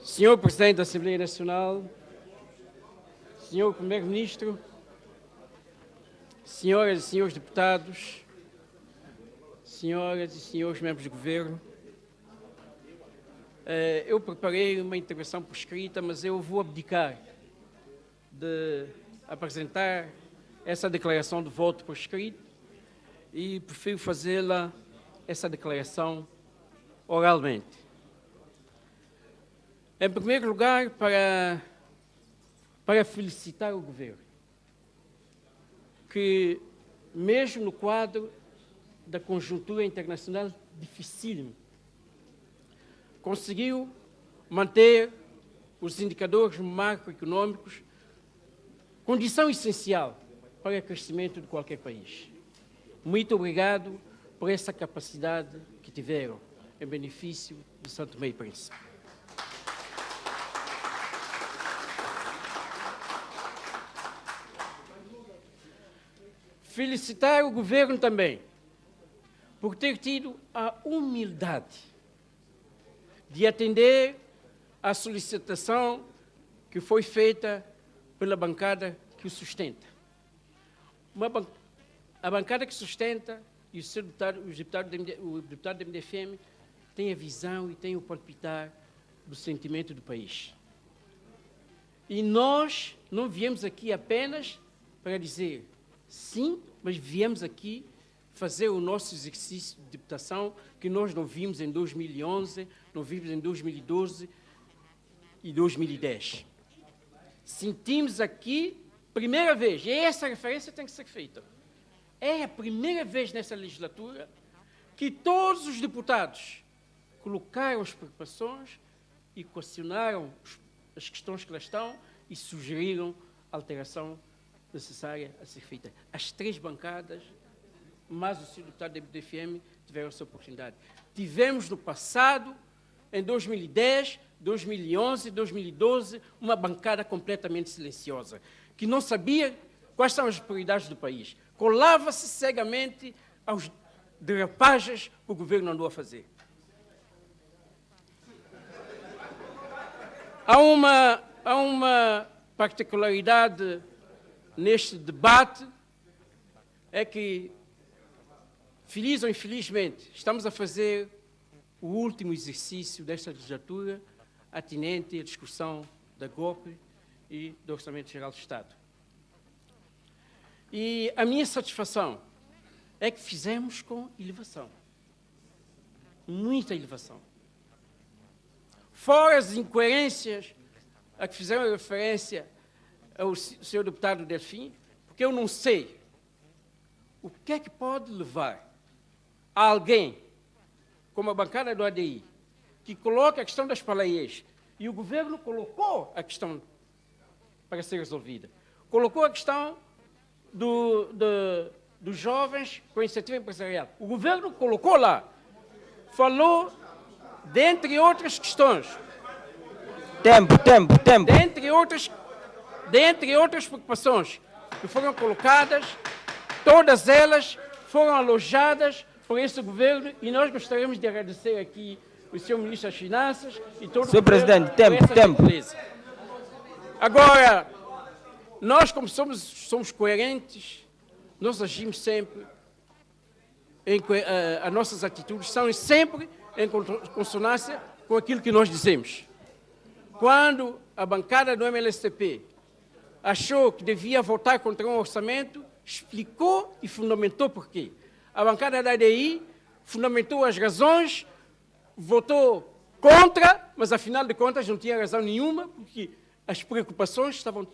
Senhor Presidente da Assembleia Nacional, Senhor Primeiro-Ministro, Senhoras e Senhores Deputados, Senhoras e Senhores Membros do Governo, eu preparei uma intervenção por escrita, mas eu vou abdicar de apresentar essa declaração de voto por escrito e prefiro fazê-la, essa declaração, oralmente. Em primeiro lugar, para felicitar o Governo, que mesmo no quadro da conjuntura internacional dificílima, conseguiu manter os indicadores macroeconômicos, condição essencial para o crescimento de qualquer país. Muito obrigado por essa capacidade que tiveram em benefício de São Tomé e Príncipe. Felicitar o Governo também por ter tido a humildade de atender à solicitação que foi feita pela bancada que o sustenta. A bancada que sustenta e o deputado do MDFM tem a visão e tem o palpitar do sentimento do país. E nós não viemos aqui apenas para dizer sim, mas viemos aqui fazer o nosso exercício de deputação que nós não vimos em 2011, não vimos em 2012 e 2010. Sentimos aqui, primeira vez, e essa referência tem que ser feita, é a primeira vez nessa legislatura que todos os deputados colocaram as preocupações e questionaram as questões que lá estão e sugeriram a alteração necessária a ser feita. As três bancadas, mas o senhor deputado do MDFM, tiveram essa oportunidade. Tivemos no passado, em 2010, 2011, 2012, uma bancada completamente silenciosa, que não sabia quais são as prioridades do país. Colava-se cegamente aos derrapagens que o governo andou a fazer. Há uma particularidade neste debate, é que, feliz ou infelizmente, estamos a fazer o último exercício desta legislatura atinente à discussão da GOP e do Orçamento Geral do Estado. E a minha satisfação é que fizemos com elevação, muita elevação. Fora as incoerências a que fizeram referência ao senhor deputado Delfim, porque eu não sei o que é que pode levar a alguém, como a bancada do ADI, que coloca a questão das palaiês, e o governo colocou a questão para ser resolvida. Colocou a questão dos jovens com iniciativa empresarial. O governo colocou lá. Falou, dentre outras questões.
Tempo.
Dentre outras preocupações que foram colocadas, todas elas foram alojadas por esse governo, e nós gostaríamos de agradecer aqui o senhor Ministro das Finanças e todo o
Senhor Presidente, tempo.
Agora, nós, como somos coerentes, nós agimos sempre, as nossas atitudes são sempre em consonância com aquilo que nós dizemos. Quando a bancada do MLSTP achou que devia votar contra um orçamento, explicou e fundamentou por quê. A bancada da ADI fundamentou as razões, votou contra, mas afinal de contas não tinha razão nenhuma, porque as preocupações estão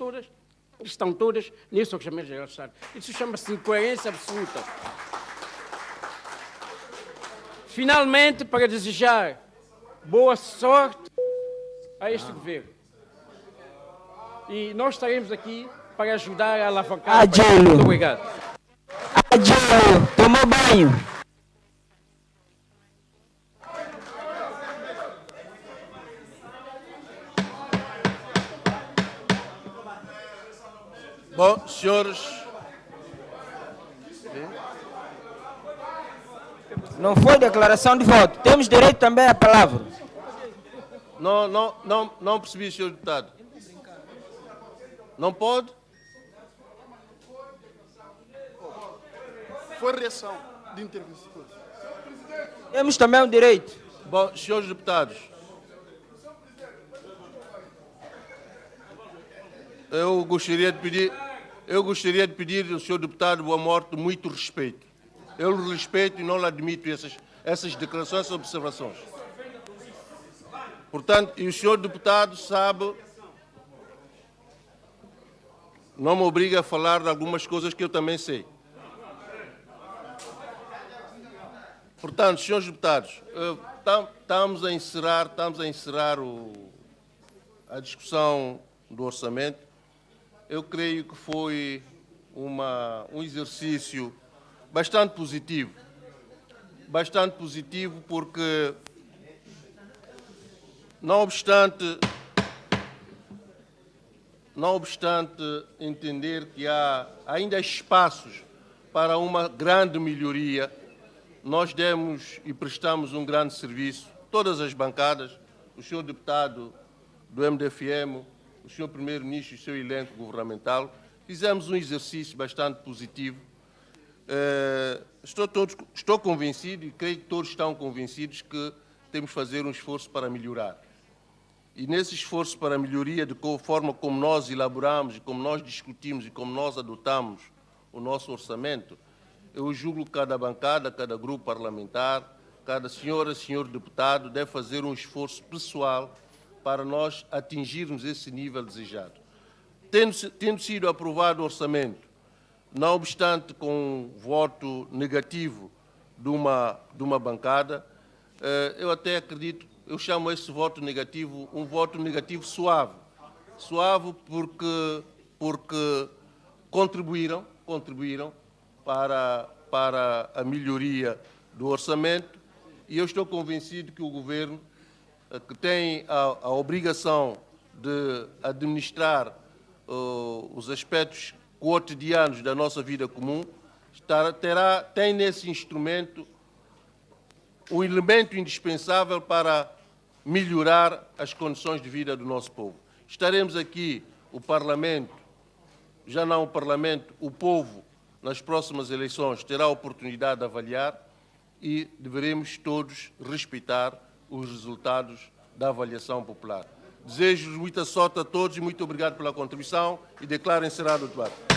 todas nesse Orçamento Geral do Estado. Isso chama-se incoerência absoluta. Finalmente, para desejar boa sorte a este governo. E nós estaremos aqui para ajudar a alavancar. Muito obrigado.
Adjelo, tomou banho.
Bom, senhores.
Não foi declaração de voto. Temos direito também à palavra.
Não percebi, senhor deputado. Não pode?
Foi reação de intervenção.
Temos também o direito.
Bom, senhores deputados, eu gostaria de pedir ao senhor deputado Boa Morte muito respeito. Eu lhe respeito e não lhe admito essas declarações, essas observações. Portanto, e o senhor deputado sabe, não me obriga a falar de algumas coisas que eu também sei. Portanto, senhores deputados, estamos a encerrar a discussão do orçamento. Eu creio que foi um exercício bastante positivo porque, não obstante entender que há ainda espaços para uma grande melhoria, nós demos e prestamos um grande serviço, todas as bancadas, o senhor deputado do MDFM, o senhor primeiro-ministro e o seu elenco governamental, fizemos um exercício bastante positivo. Estou convencido, e creio que todos estão convencidos, que temos de fazer um esforço para melhorar. E nesse esforço para a melhoria, de forma como nós elaboramos, como nós discutimos e como nós adotamos o nosso orçamento, eu julgo que cada bancada, cada grupo parlamentar, cada senhora, senhor deputado deve fazer um esforço pessoal para nós atingirmos esse nível desejado. Tendo sido aprovado o orçamento, não obstante com um voto negativo de uma bancada, eu até acredito, eu chamo esse voto negativo um voto negativo suave. Suave porque contribuíram para a melhoria do orçamento, e eu estou convencido que o governo que tem a obrigação de administrar os aspectos cotidianos da nossa vida comum, tem nesse instrumento um elemento indispensável para melhorar as condições de vida do nosso povo. Estaremos aqui, o Parlamento, já não o Parlamento, o povo, nas próximas eleições, terá a oportunidade de avaliar e deveremos todos respeitar os resultados da avaliação popular. Desejo muita sorte a todos e muito obrigado pela contribuição e declaro encerrado o debate.